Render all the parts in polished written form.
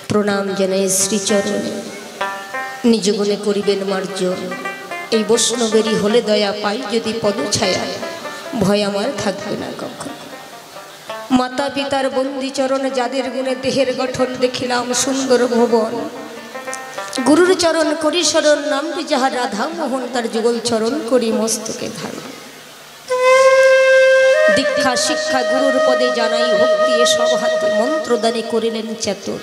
প্রণাম জানাই শ্রীচরণে, নিজ গুণে করিবেন মার্জন। এই বৈষ্ণবেরই হলে দয়া পাই যদি পদছায়া, ভয় আমার থাকবে না কখন। মাতা পিতার বন্দিচরণ, যাদের গুণে দেহের গঠন দেখিলাম সুন্দর ভুবন। গুরুর চরণ করি স্মরণ, নামটি যাহার রাধা মোহন, তার যুগল চরণ করি মস্তকে ধারণ। দীক্ষা শিক্ষা গুরুর পদে জানাই ভক্তি, এসব হাতে মন্ত্রদানে করিলেন চেতন।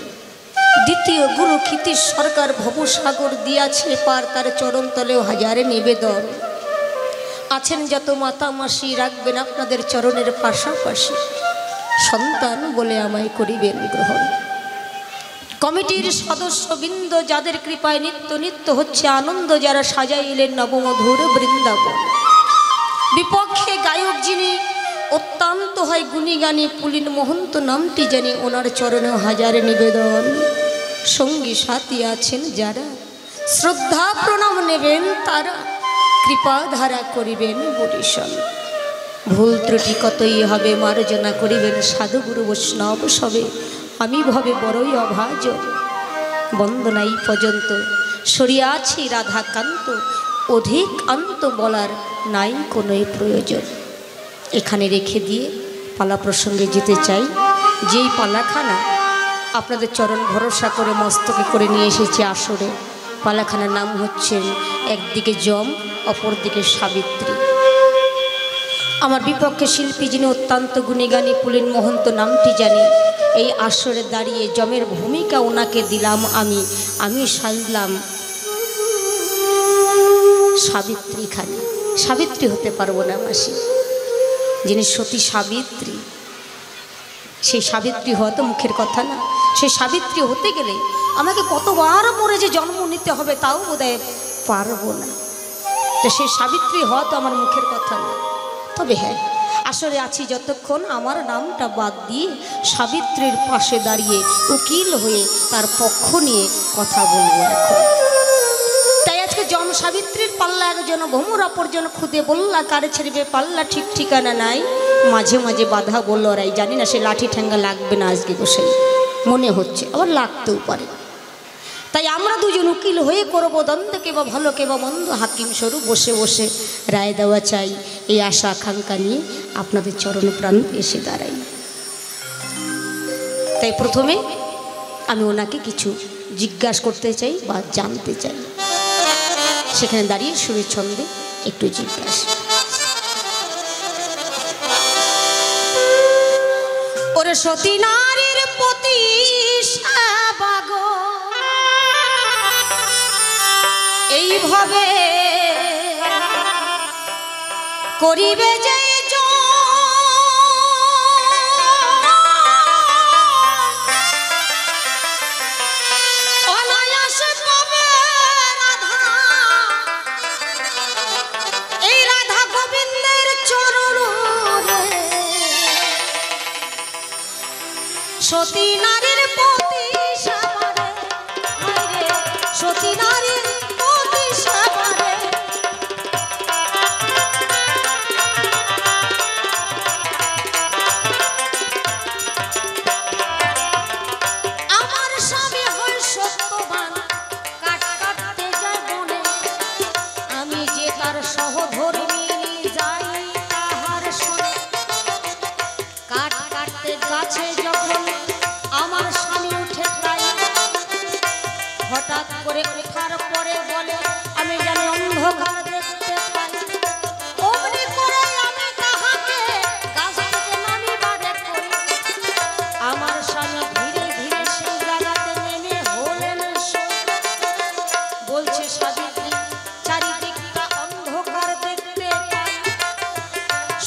দ্বিতীয় গুরু ক্ষিতিশ সরকার ভবসাগর দিয়াছে পার, তার চরণ তলেও হাজারে নিবেদন। আছেন যত মাতা মাসি, রাখবেন আপনাদের চরণের পাশাপাশি, সন্তান বলে আমায় করিবেন গ্রহণ। কমিটির সদস্যবৃন্দ, যাদের কৃপায় নিত্য নিত্য হচ্ছে আনন্দ, যারা সাজাইলেন নবমধুর বৃন্দাবন। বিপক্ষে গায়ক যিনি অত্যন্ত হয় গুণীগানী, পুলিন মহন্ত নামটি জানি, ওনার চরণে হাজারে নিবেদন। সঙ্গী সাথী আছেন যারা, শ্রদ্ধা প্রণাম নেবেন তারা, কৃপা ধারা করিবেন বরিশন। ভুল ত্রুটি কতই হবে মার্জনা করিবেন, সাধুগুরু বৈষ্ণব সবে আমি ভবে বড়ই অভাজ। বন্দনাই পর্যন্ত সরিয়াছি রাধাকান্ত, অধিক আন্ত বলার নাই কোনোই প্রয়োজন। এখানে রেখে দিয়ে পালা প্রসঙ্গে যেতে চাই। যেই পালাখানা আপনাদের চরণ ভরসা করে মস্তকে করে নিয়ে এসেছি আসরে, পালাখানার নাম হচ্ছে একদিকে যম, অপরদিকে সাবিত্রী। আমার বিপক্ষে শিল্পী যিনি অত্যন্ত গুণীগানী, পুলিন মহন্ত নামটি জানি। এই আসরে দাঁড়িয়ে যমের ভূমিকা ওনাকে দিলাম আমি সাজলাম সাবিত্রী খানি। সাবিত্রী হতে পারবো না মাসি, যিনি সতী সাবিত্রী, সেই সাবিত্রী হওয়া তো মুখের কথা না। সেই সাবিত্রী হতে গেলে আমাকে কতবার মরে যে জন্ম নিতে হবে তাও বোধহয় পারবো না। তো সেই সাবিত্রী হওয়া তো আমার মুখের কথা না। তবে হ্যাঁ, আসলে আছি যতক্ষণ আমার নামটা বাদ দিয়ে সাবিত্রীর পাশে দাঁড়িয়ে উকিল হয়ে তার পক্ষ নিয়ে কথা বলবো এখন। তাই আজকে যম সাবিত্রীর পাল্লা একজন ভ্রমর, অপরজন খুদে বললা, কারে ছেড়বে পাল্লা ঠিক ঠিকানা নাই। মাঝে মাঝে বাধা বলল রাই, জানি না সে লাঠি ঠ্যাঙ্গা লাগবে না আজকে বসে, মনে হচ্ছে আবার লাগতেও পারে। তাই আমরা দুজন উকিল হয়ে করবো দ্বন্দ্ব, কে বা ভালো কে বা মন্দ, হাকিম স্বরূপ বসে বসে রায় দেওয়া চাই। এই আশা আকাঙ্ক্ষা নিয়ে আপনাদের চরণ প্রাণ এসে দাঁড়াই। তাই প্রথমে আমি ওনাকে কিছু জিজ্ঞাসা করতে চাই বা জানতে চাই। সেখানে দাঁড়িয়ে সুরের ছন্দে একটু জিজ্ঞাসা। ওরে সতী নারীর প্রতি এইভাবে করিবে যে অনায়াসে পাবে রাধা, এই রাধা গোবিন্দের চরণ রে। সতী নারীর প্রতি সতী নারীর হঠাৎ করে ওঠার পরে বলে আমি জানি অন্ধকার দেখতে পাই, অমনি করে আমি তাহাকে গাছ থেকে নামিবারে করি। আমার স্বামী ধীরে ধীরে সেই জায়গাতে নেমে হলেন বলছে সাবিত্রী চারিদিকটা অন্ধকার দেখতে পাই,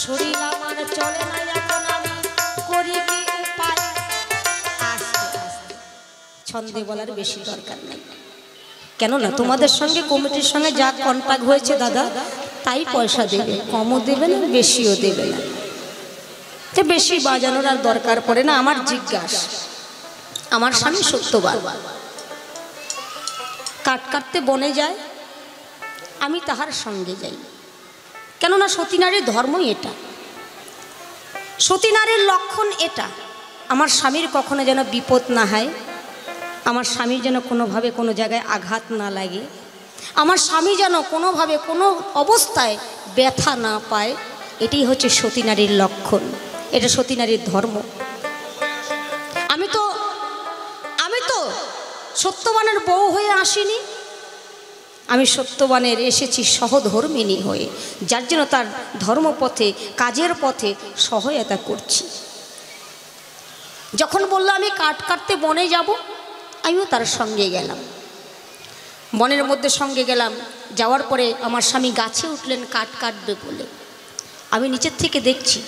শরীর আমার চলে না, এখন আমি করি কি উপায়। আস্তে আস্তে ছন্দে বলার বেশি দরকার নেই, কেননা তোমাদের সঙ্গে কমিটির সঙ্গে যা কন্ট্যাক্ট হয়েছে দাদা তাই পয়সা দেবে, কমও দেবে না বেশিও দেবে না। তো বেশি বাজানোর আর দরকার পড়ে না। আমার জিজ্ঞাসা, আমার স্বামী সত্যবান, কাট কাটতে বনে যায়, আমি তাহার সঙ্গে যাই, কেননা সতীনারীর ধর্মই এটা, সতীনারীর লক্ষণ এটা। আমার স্বামীর কখনো যেন বিপদ না হয়, আমার স্বামীর যেন কোনোভাবে কোনো জায়গায় আঘাত না লাগে, আমার স্বামী যেন কোনোভাবে কোনো অবস্থায় ব্যথা না পায়, এটাই হচ্ছে সতী নারীর লক্ষণ, এটা সতী নারীর ধর্ম। আমি তো সত্যবানের বউ হয়ে আসিনি, আমি সত্যবানের এসেছি সহধর্মিণী হয়ে, যার জন্য তার ধর্মপথে কাজের পথে সহায়তা করছি। যখন বললো আমি কাঠ কাটতে বনে যাব, আমিও তার সঙ্গে গেলাম, বনের মধ্যে সঙ্গে গেলাম। যাওয়ার পরে আমার স্বামী গাছে উঠলেন কাঠ কাটবে বলে। আমি নিচের থেকে দেখছি,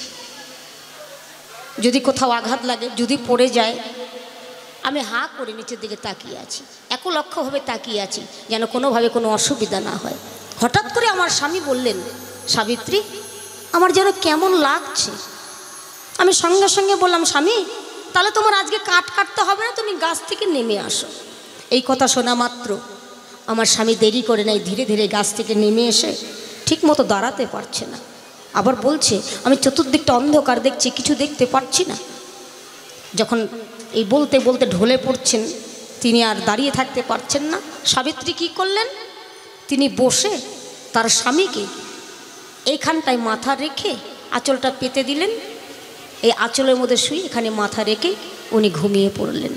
যদি কোথাও আঘাত লাগে, যদি পড়ে যায়, আমি হাঁ করে নিচের দিকে তাকিয়ে আছি, একলক্ষভাবে তাকিয়ে আছি যেন কোনোভাবে কোনো অসুবিধা না হয়। হঠাৎ করে আমার স্বামী বললেন, সাবিত্রী আমার যেন কেমন লাগছে। আমি সঙ্গে সঙ্গে বললাম, স্বামী তাহলে তোমার আজকে কাঠ কাটতে হবে না, তুমি গাছ থেকে নেমে আসো। এই কথা শোনা মাত্র আমার স্বামী দেরি করে নাই, ধীরে ধীরে গাছ থেকে নেমে এসে ঠিক মতো দাঁড়াতে পারছে না, আবার বলছে আমি চতুর্দিকটা অন্ধকার দেখছি, কিছু দেখতে পাচ্ছি না। যখন এই বলতে বলতে ঢলে পড়ছেন, তিনি আর দাঁড়িয়ে থাকতে পারছেন না। সাবিত্রী কি করলেন, তিনি বসে তার স্বামীকে এইখানটায় মাথা রেখে আঁচলটা পেতে দিলেন, এই আঁচলের মধ্যে শুয়ে এখানে মাথা রেখে উনি ঘুমিয়ে পড়লেন।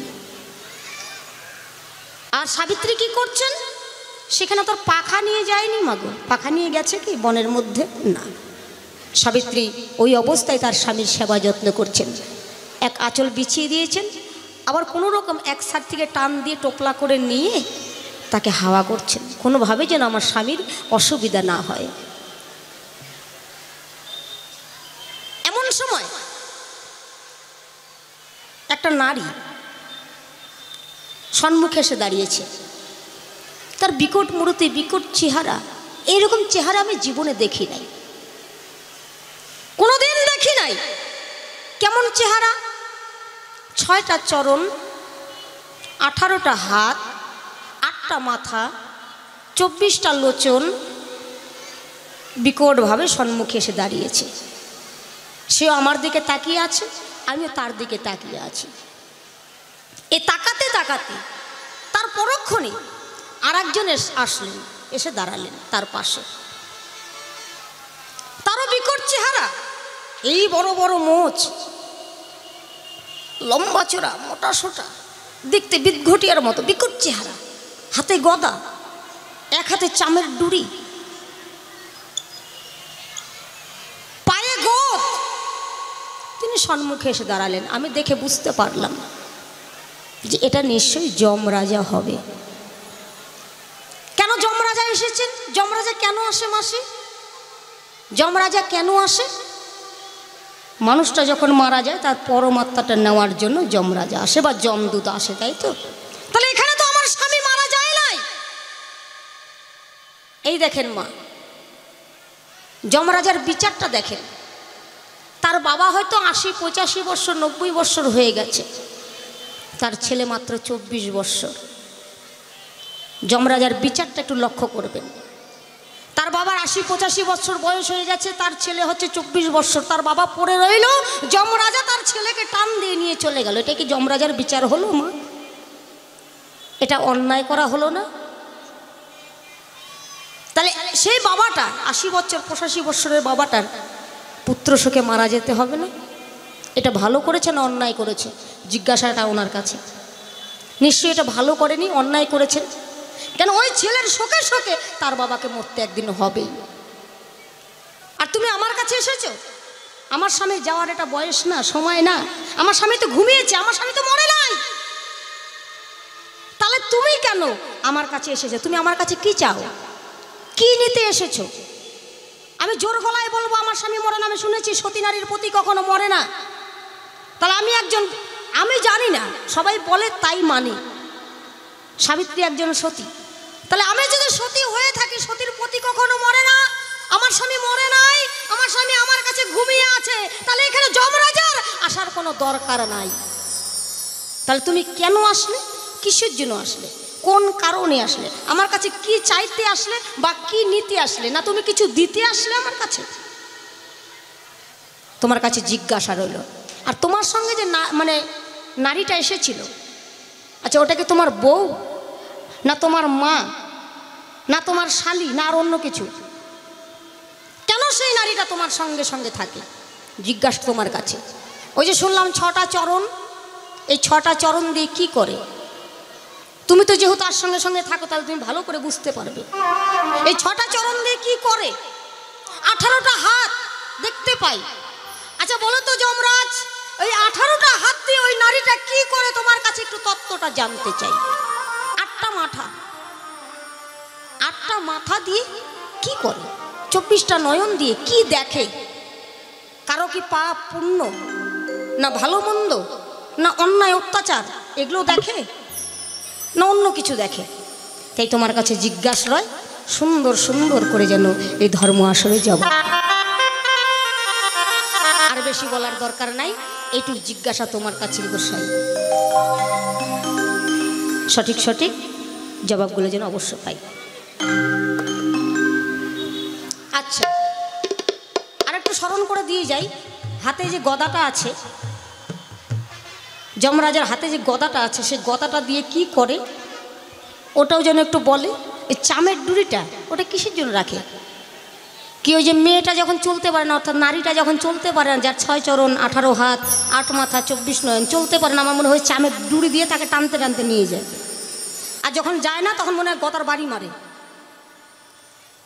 আর সাবিত্রী কি করছেন, সেখানে তোর পাখা নিয়ে যায়নি, মাগো পাখা নিয়ে গেছে কি বনের মধ্যে, না, সাবিত্রী ওই অবস্থায় তার স্বামীর সেবা যত্ন করছেন। এক আঁচল বিছিয়ে দিয়েছেন, আবার কোনো রকম এক সাইড থেকে টান দিয়ে টোপলা করে নিয়ে তাকে হাওয়া করছেন, কোনোভাবে যেন আমার স্বামীর অসুবিধা না হয়। এমন সময় একটা নারী সম্মুখে এসে দাঁড়িয়েছে, তার বিকট মূর্তি, বিকট চেহারা, এইরকম চেহারা আমি জীবনে দেখি নাই, কোনোদিন দেখি নাই। কেমন চেহারা, 6টা চরণ, 18টা হাত, 8টা মাথা, 24টা লোচন, বিকটভাবে সম্মুখে এসে দাঁড়িয়েছে। সেও আমার দিকে তাকিয়ে আছে, আমিও তার দিকে তাকিয়ে আছি। এ তাকাতে তাকাতে তার পরক্ষণে আর একজন আসলেন, এসে দাঁড়ালেন তার পাশে। তারও বিকট চেহারা, এই বড় বড় মোচ, লম্বা চোরা, মোটা সোটা, দেখতে বিদঘটিয়ার মতো বিকট চেহারা, হাতে গদা, এক হাতে চামের ডুরি, পায়ে গোত। তিনি সম্মুখে এসে দাঁড়ালেন। আমি দেখে বুঝতে পারলাম যে এটা নিশ্চয়ই যমরাজা হবে। কেন যমরাজা এসেছেন? যমরাজা কেন আসে মাসে? যমরাজা কেন আসে? মানুষটা যখন মারা যায় তার পরমাত্মাটা নেওয়ার জন্য যমরাজা আসে বা যমদূত আসে, তাই তো? তাহলে এখানে তো আমার স্বামী মারা যায় নাই। এই দেখেন মা, যমরাজার বিচারটা দেখেন। তার বাবা হয়তো 80, 85 বছর, 90 বছর হয়ে গেছে, তার ছেলে মাত্র 24 বছর। যমরাজার বিচারটা একটু লক্ষ্য করবেন। তার বাবার 80, 85 বছর বয়স হয়ে গেছে, তার ছেলে হচ্ছে 24 বছর, তার বাবা পড়ে রইল, যমরাজা তার ছেলেকে টান দিয়ে নিয়ে চলে গেল। এটা কি যমরাজার বিচার হলো মা? এটা অন্যায় করা হলো না? তাহলে সেই বাবাটা 80 বছর, 85 বছরের বাবাটার পুত্র শোকে মারা যেতে হবে না? এটা ভালো করেছে না অন্যায় করেছে? জিজ্ঞাসাটা ওনার কাছে। নিশ্চয়ই এটা ভালো করেনি, অন্যায় করেছেন। কেন ওই ছেলের শোকে শোকে তার বাবাকে মরতে একদিন হবেই। আর তুমি আমার কাছে এসেছো, আমার স্বামী যাওয়ার এটা বয়স না, সময় না। আমার স্বামী তো ঘুমিয়েছে, আমার স্বামী তো মরে নাই। তাহলে তুমি কেন আমার কাছে এসেছো? তুমি আমার কাছে কি চাও, কি নিতে এসেছো? আমি জোর গলায় বলবো আমার স্বামী মরে না। আমি শুনেছি সতী নারীর প্রতি কখনো মরে না। তাহলে আমি জানি না, সবাই বলে তাই মানি। সাবিত্রী একজন সতী, তাহলে আমি যদি সতী হয়ে থাকি, সতীর প্রতি কখনো মরে না, আমার স্বামী মরে নাই, আমার স্বামী আমার কাছে ঘুমিয়ে আছে, তাহলে এখানে যমরাজার আসার কোনো দরকার নাই। তাহলে তুমি কেন আসলে, কিসের জন্য আসলে, কোন কারণে আসলে, আমার কাছে কি চাইতে আসলে বা কি নিতে আসলে? না তুমি কিছু দিতে আসলে আমার কাছে? তোমার কাছে জিজ্ঞাসা রইল, আর তোমার সঙ্গে যে মানে নারীটা এসেছিল, আচ্ছা ওটাকে তোমার বউ না তোমার মা না তোমার শালি না আর অন্য কিছু? কেন সেই নারীটা তোমার সঙ্গে সঙ্গে থাকে? জিজ্ঞাসা তোমার কাছে। ওই যে শুনলাম 6টা চরণ, এই 6টা চরণ দিয়ে কি করে? তুমি তো যেহেতু তার সঙ্গে সঙ্গে থাকো, তাহলে তুমি ভালো করে বুঝতে পারবে এই 6টা চরণ দিয়ে কি করে। 18টা হাত দেখতে পাই। আচ্ছা বলো তো যমরাজ, ওই 18টা হাত দিয়ে ওই নারীটা কি করে? তোমার কাছে একটু তত্ত্বটা জানতে চাই। 8টা মাথা, 8টা মাথা দিয়ে কি করে? 24টা নয়ন দিয়ে কি দেখে? কারো কি পাপ পুণ্য না ভালো মন্দ না অন্যায় অত্যাচার এগুলো দেখে না অন্য কিছু দেখে? তাই তোমার কাছে জিজ্ঞাসা রয়, সুন্দর সুন্দর করে যেন এই ধর্ম আসরে যাব। আর বেশি বলার দরকার নাই, এইটুকু জিজ্ঞাসা তোমার কাছে গোসাই। সঠিক সঠিক জবাবগুলো যেন অবশ্য পাই। আচ্ছা আর একটু স্মরণ করে দিয়ে যাই, হাতে যে গদাটা আছে, যমরাজের হাতে যে গদাটা আছে, সেই গদাটা দিয়ে কি করে ওটাও যেন একটু বলে। এই চামের ডুরিটা ওটা কিসের জন্য রাখে? কি ওই যে মেয়েটা যখন চলতে পারে না, অর্থাৎ নারীটা যখন চলতে পারে না, যার 6 চরণ 18 হাত 8 মাথা 24 নয়ন, চলতে পারে না, আমার মনে হয় চামের ডুরি দিয়ে তাকে টানতে টানতে নিয়ে যায়। আর যখন যায় না তখন মনে হয় গদার বাড়ি মারে।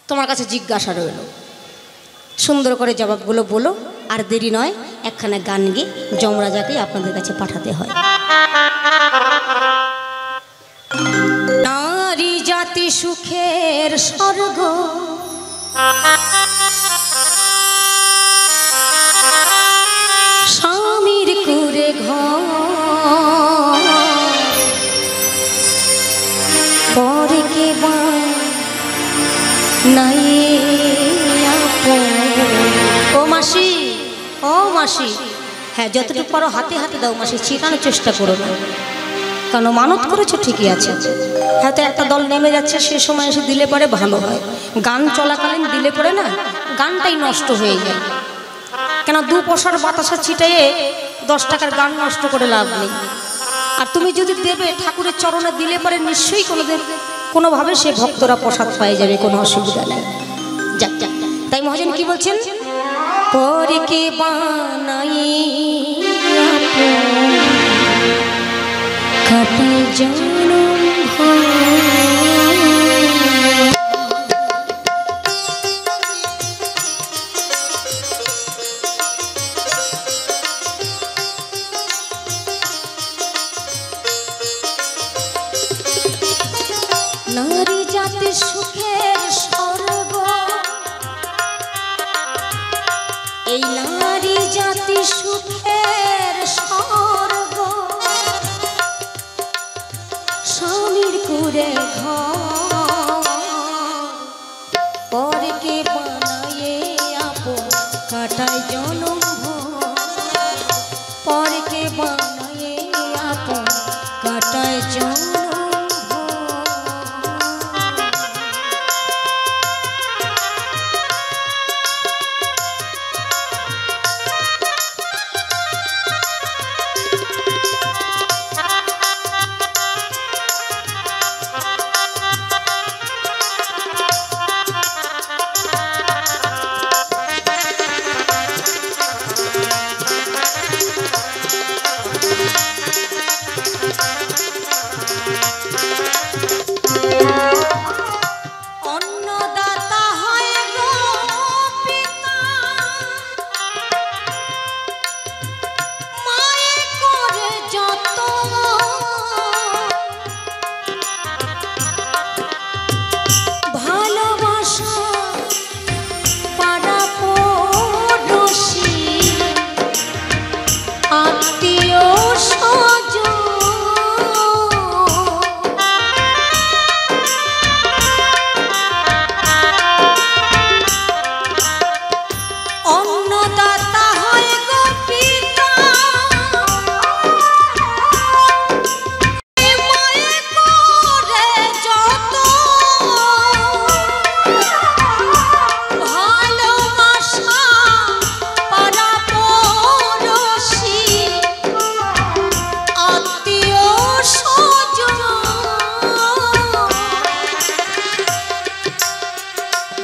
তোমার কাছে জিজ্ঞাসা রইল, সুন্দর করে জবাবগুলো বলো। আর দেরি নয়, একখানা গান গিয়ে যমরাজাকে আপনাদের কাছে পাঠাতে হয়। নারী জাতি সুখের স্বর্গ, স্বামীর কুরে ঘর, পরে কে নাই। ও মাসি, ও মাসি, হ্যাঁ যতটুকু পারো হাতে হাতে দাও মাসি, ছিটানোর চেষ্টা করো না। কেন মানত করেছো ঠিকই আছে, হয়তো একটা দল নেমে যাচ্ছে, সে সময় এসে দিলে পরে ভালো হয়। গান চলাকালীন দিলে পরে না গানটাই নষ্ট হয়ে যায়। কেন 2 পয়সার বাতাসা ছিটাইয়ে 10 টাকার গান নষ্ট করে লাভ নেই। আর তুমি যদি দেবে ঠাকুরের চরণে দিলে পরে নিশ্চয়ই কোনোভাবে সে ভক্তরা প্রসাদ পাই যাবে, কোনো অসুবিধা নেই। যাক যাক, তাই মহাজন কি বলছেন? পরে কে বানাই কাটাই জনম নারী জাতি সুখের স্বর্গ, এই নারী জাতি সুখের স্বর্গ, স্বামীর কুরে ঘর, পরে কে বানায়ে আপন কাটায় জনম ভর, পরে কে বানায়ে আপন কাটায় জনম।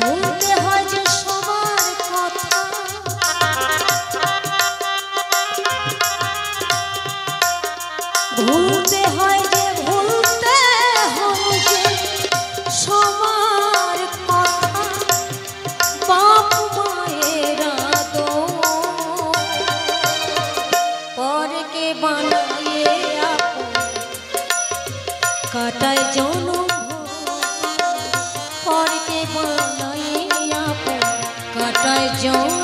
ভুলতে হয় যে সবার কথা, ভুলতে হয় যে সবার কথা, বাপ মায়ের পরকে বানায়ে কাটায় জনম, পরকে বানায়ে কাটায় জনম।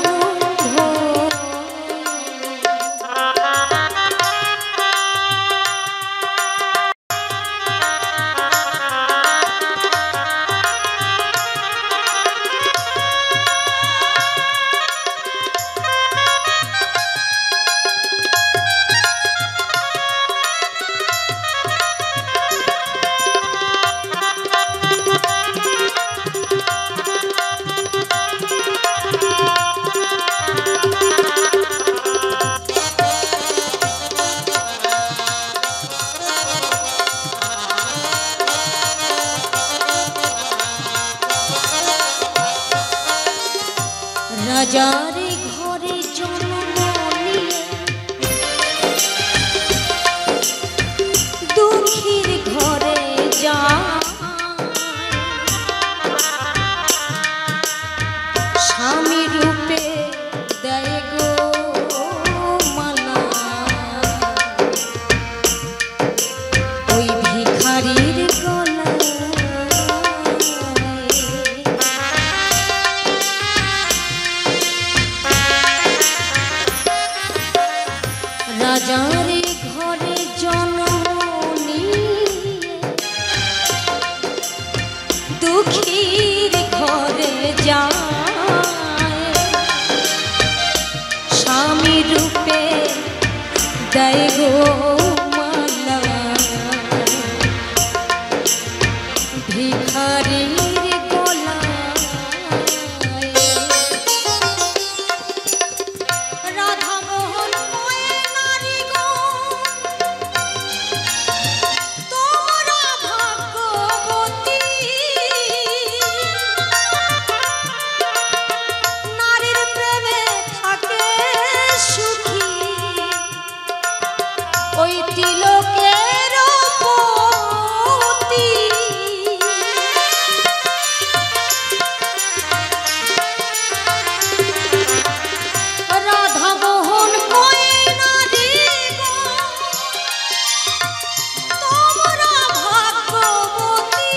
রাজারে ঘরে জন্ম নিয়ে দুঃখীর ঘরে যায়, স্বামী রূপে দেয় গো মালা, ওই ভিখারির গলা। রাজারে ঘরে জন্ম নিয়ে দুঃখীর ঘরে যায়, স্বামী রূপে দেয় গো মালা, ভিখারির গলা। রাধা মোহন ওই তিলকের পতি, রাধা মোহন কয় নারী গো তোমরা ভাগ্যবতী,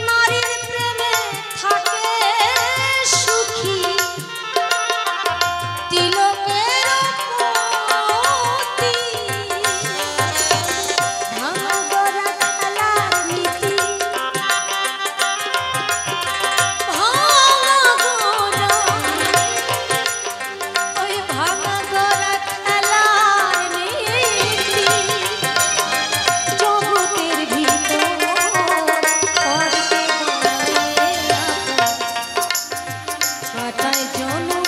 নারীর প্রেমে থাকে সুখী, তিলকের পতি। ভাঙা গড়া খেলার নীতি, ভাঙা গড়া, ওই ভাঙা গড়া খেলার নীতি, জগতের ভিতর পরকে বানায়ে কাটায় জনম,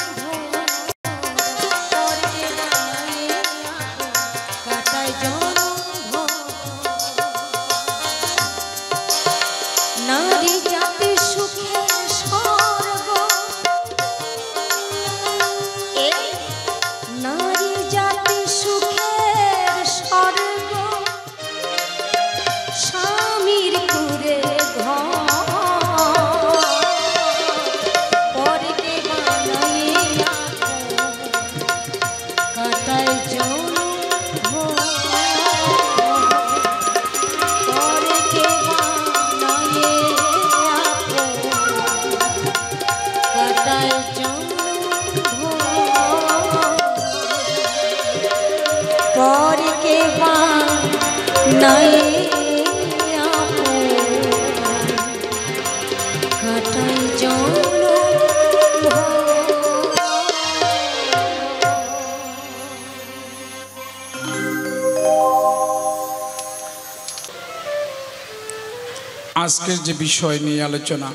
কাটায় জনম। নারী জাতি সুখের স্বর্গ, নারী জাতি সুখের স্বর্গ, স্বামীর কুরে ঘর, পরকে বানায়ে কাটায় জনম, পরকে বানায়ে কাটায় জনম, পরকে বানায়ে কাটায় জনম। আজকের যে বিষয় নিয়ে আলোচনা,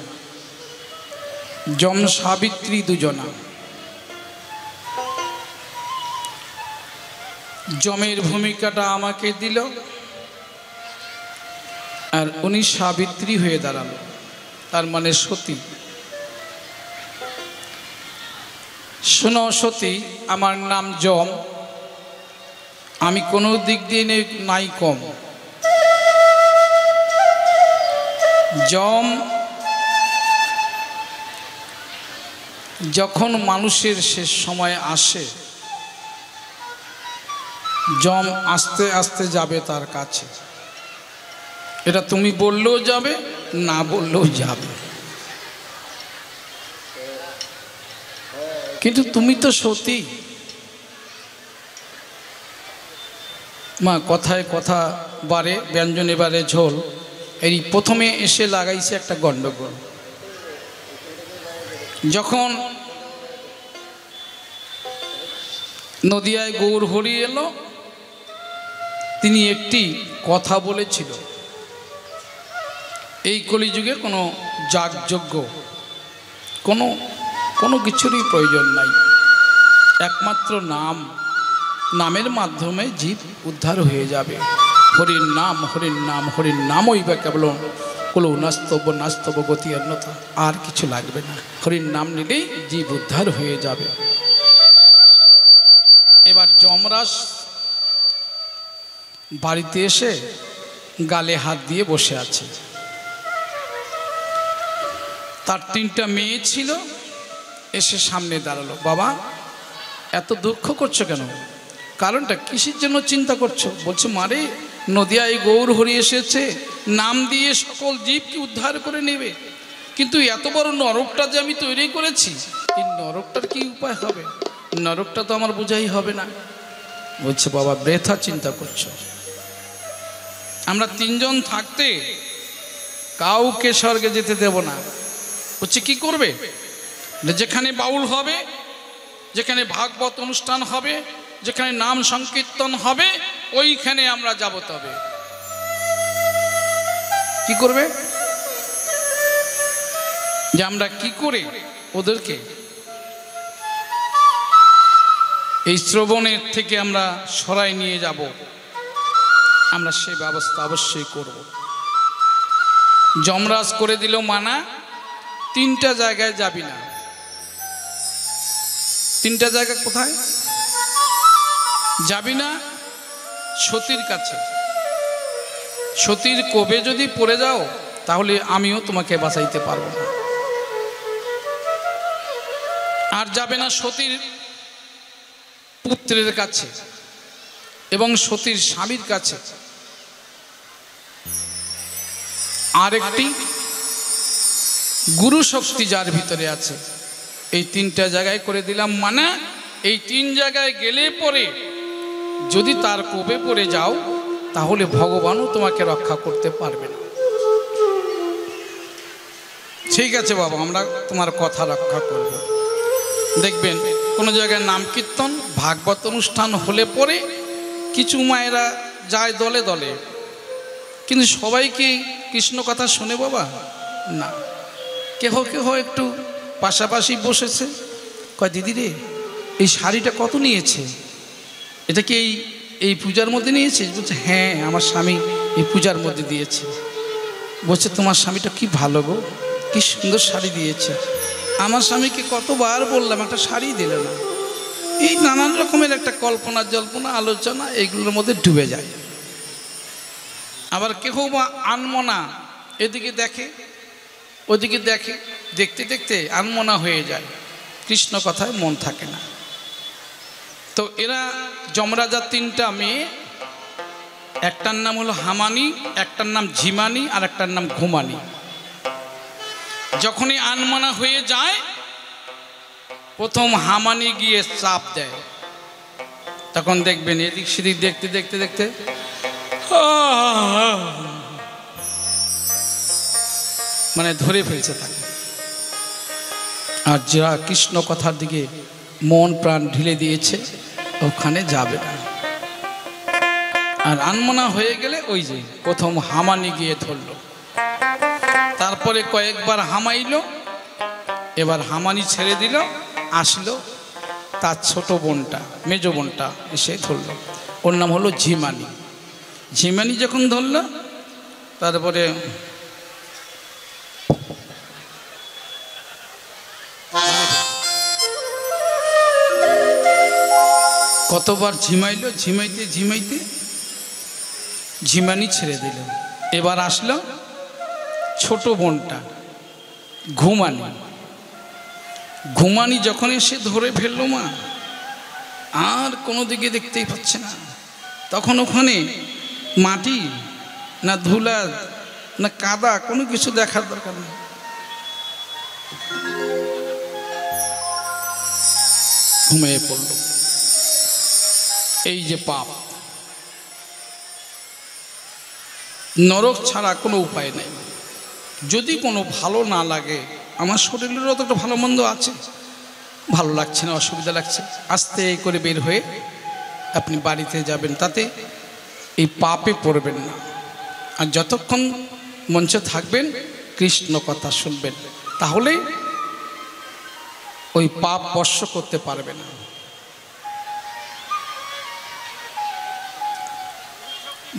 যম সাবিত্রী দুজনা। যমের ভূমিকাটা আমাকে দিল, আর উনি সাবিত্রী হয়ে দাঁড়ালো, তার মানে সতী। শোনো সতী, আমার নাম যম, আমি কোনো দিক দিয়ে নাই কম। যম যখন মানুষের শেষ সময় আসে, যম আস্তে আস্তে যাবে তার কাছে। এটা তুমি বললেও যাবে, না বললেও যাবে, কিন্তু তুমি তো সতী। মা কথায় কথা বাড়ে, ব্যঞ্জনে বাড়ে ঝোল। এই প্রথমে এসে লাগাইছে একটা গন্ডগোল। যখন নদিয়ায় গৌর হরি এলো, তিনি একটি কথা বলেছিল, এই কলিযুগে কোনো যাগযজ্ঞ কোনো কিছুরই প্রয়োজন নাই, একমাত্র নামের মাধ্যমে জীব উদ্ধার হয়ে যাবে। হরির নাম হরির নাম হরির নামই বা কেবল কলৌ নাস্তব্য নাস্তব্য গতি অন্যতা, আর কিছু লাগবে না। হরির নাম নিলেই জীব উদ্ধার হয়ে যাবে। এবার যমরাজ বাড়িতে এসে গালে হাত দিয়ে বসে আছে। তার 3টা মেয়ে ছিল, এসে সামনে দাঁড়ালো। বাবা, এত দুঃখ করছো কেন? কারণটা কিসের জন্য চিন্তা করছো? বলছে, মারে, নদিয়ায় গৌর হরি এসেছে, নাম দিয়ে সকল জীবকে উদ্ধার করে নেবে, কিন্তু এত বড় নরকটা যে আমি তৈরি করেছি, এই নরকটার কি উপায় হবে? নরকটা তো আমার বোঝাই হবে না। বলছে, বাবা, বৃথা চিন্তা করছো। আমরা 3 জন থাকতে কাউকে স্বর্গে যেতে দেব না। বলছে, কি করবে? যেখানে বাউল হবে, যেখানে ভাগবত অনুষ্ঠান হবে, যেখানে নাম সংকীর্তন হবে, ওইখানে আমরা যাব। তবে কি করবে? যে আমরা কি করে ওদেরকে এই শ্রবণের থেকে আমরা সরাই নিয়ে যাব, আমরা সেই ব্যবস্থা অবশ্যই করব। যমরাজ করে দিল মানা, 3টা জায়গায় যাবি না। 3টা জায়গা কোথায় যাবি না? সতীর কাছে। সতীর কোবে যদি পড়ে যাও, তাহলে আমিও তোমাকে বাঁচাইতে পারবো না। আর যাবে না সতীর পুত্রের কাছে এবং সতীর স্বামীর কাছে। আর একটি গুরু শক্তি যার ভিতরে আছে। এই 3টা জায়গায় করে দিলাম মানা। এই 3 জায়গায় গেলে পরে যদি তার কোবে পড়ে যাও, তাহলে ভগবানও তোমাকে রক্ষা করতে পারবে না। ঠিক আছে বাবা, আমরা তোমার কথা রক্ষা করব। দেখবেন কোনো জায়গায় নাম কীর্তন ভাগবত অনুষ্ঠান হলে পরে কিছু মায়েরা যায় দলে দলে, কিন্তু সবাই কি কৃষ্ণ কথা শোনে বাবা? না, কেহ কেহ একটু পাশাপাশি বসেছে। কয়, দিদি রে, এই শাড়িটা কত নিয়েছে? এটা কি এই পূজার মধ্যে নিয়েছিস? বলছে, হ্যাঁ, আমার স্বামী এই পূজার মধ্যে দিয়েছে। বলছে, তোমার স্বামীটা কি ভালো গো, কি সুন্দর শাড়ি দিয়েছে। আমার স্বামীকে কতবার বললাম, একটা শাড়ি দিল না। এই নানান রকমের একটা কল্পনা জল্পনা আলোচনা, এইগুলোর মধ্যে ডুবে যায়। আবার কেহ বা আনমনা এদিকে দেখে ওদিকে দেখে, দেখতে দেখতে আনমনা হয়ে যায়, কৃষ্ণ কথায় মন থাকে না। তো এরা যমরাজার 3টা মেয়ে, একটার নাম হলো হামানি, একটার নাম ঝিমানি, আর একটার নাম ঘুমানি। যখনই আনমনা হয়ে যায়, প্রথম হামানি গিয়ে চাপ দেয়। তখন দেখবেন এদিক সেদিক দেখতে দেখতে দেখতে মানে ধরে ফেলছে তাকে। আর যারা কৃষ্ণ কথার দিকে মন প্রাণ ঢেলে দিয়েছে, ওখানে যাবে না। আর আনমনা হয়ে গেলে ওই যে প্রথম হামানি গিয়ে ধরল, তারপরে কয়েকবার হামাইলো, এবার হামানি ছেড়ে দিল, আসলো তার ছোট বোনটা, মেজ বোনটা এসে ধরল। ওর নাম হলো ঝিমানি। ঝিমানি যখন ধরল, তারপরে কতবার ঝিমাইলো, ঝিমাইতে ঝিমাইতে ঝিমানি ছেড়ে দিল। এবার আসলো ছোট বোনটা ঘুমানি। ঘুমানি যখন এসে ধরে ফেললো মা, আর কোনো দিকে দেখতেই পাচ্ছে না। তখন ওখানে মাটি না ধুলা না কাদা কোনো কিছু দেখার দরকার নেই, ঘুমিয়ে পড়ল। এই যে পাপ, নরক ছাড়া কোনো উপায় নেই। যদি কোনো ভালো না লাগে, আমার শরীরেরও তো একটা ভালো মন্দ আছে, ভালো লাগছে না, অসুবিধা লাগছে, আস্তে করে বের হয়ে আপনি বাড়িতে যাবেন, তাতে এই পাপে পড়বেন না। আর যতক্ষণ মঞ্চে থাকবেন কৃষ্ণ কথা শুনবেন, তাহলে ওই পাপ স্পর্শ করতে পারবে না।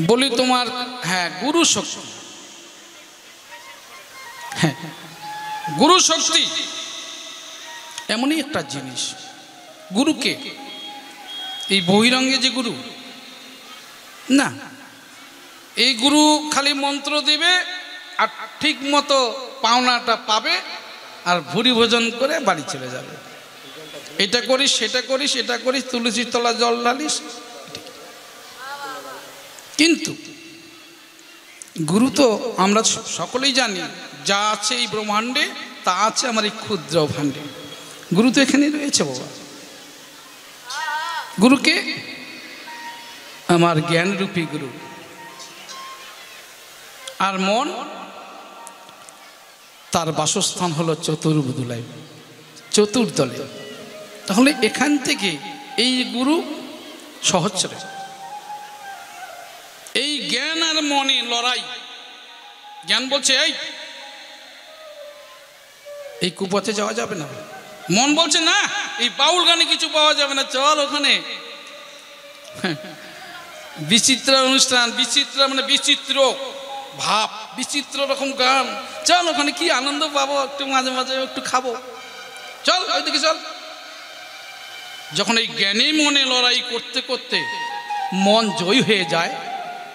বলি তোমার, হ্যাঁ, গুরু শক্তি, হ্যাঁ গুরু শক্তি এমনই একটা জিনিস। গুরুকে এই বহিরঙ্গে যে গুরু না, এই গুরু খালি মন্ত্র দিবে আর ঠিক মতো পাওনাটা পাবে আর ভুরি ভোজন করে বাড়ি চলে যাবে। এটা করিস, সেটা করিস, এটা করিস, তুলসীর তলা জল ঢালিস। কিন্তু গুরু তো আমরা সকলেই জানি, যা আছে এই ব্রহ্মাণ্ডে তা আছে আমার এই ক্ষুদ্র ভাণ্ডে। গুরু তো এখানে রয়েছে বাবা। গুরুকে আমার জ্ঞানরূপী গুরু, আর মন তার বাসস্থান হলো চতুর্বুদুলায়, চতুর্দলে। তাহলে এখান থেকে এই গুরু সহচরে, এই জ্ঞান আর মনে লড়াই। জ্ঞান বলছে এই কুপথে যাওয়া যাবে না, মন বলছে না এই বাউল গানে কিছু পাওয়া যাবে না, চল ওখানে বিচিত্র অনুষ্ঠান, বিচিত্র মানে বিচিত্র ভাব, বিচিত্র রকম গান, চল ওখানে কি আনন্দ পাবো, একটু মাঝে মাঝে একটু খাবো, চল ওইদিকে চল। যখন এই জ্ঞানী মনে লড়াই করতে করতে মন জয় হয়ে যায়,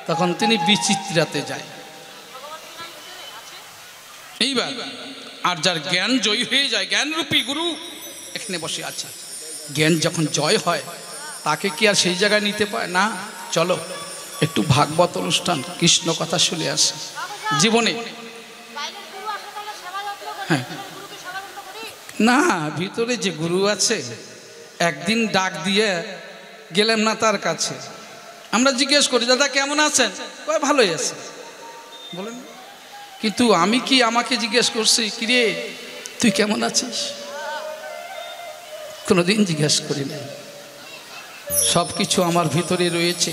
তখন তিনি বিচিত্রাতে যায়। এইবার আর যার জ্ঞান জয় হয়ে যায়, জ্ঞানরূপী গুরু এখানে বসে আছে, জ্ঞান যখন জয় হয় তাকে কি আর সেই জায়গায় নিতে পারে না? চলো একটু ভাগবত অনুষ্ঠান, কৃষ্ণ কথা শুনে আসে জীবনে। হ্যাঁ, না, ভিতরে যে গুরু আছে, একদিন ডাক দিয়ে গেলাম না তার কাছে, আমরা জিজ্ঞেস করি দাদা কেমন আছেন, কয় ভালোই আছে বলেন, কিন্তু আমি কি আমাকে জিজ্ঞেস করছি কিরে তুই কেমন আছিস? কোনোদিন জিজ্ঞেস করি না। সব কিছু আমার ভিতরে রয়েছে।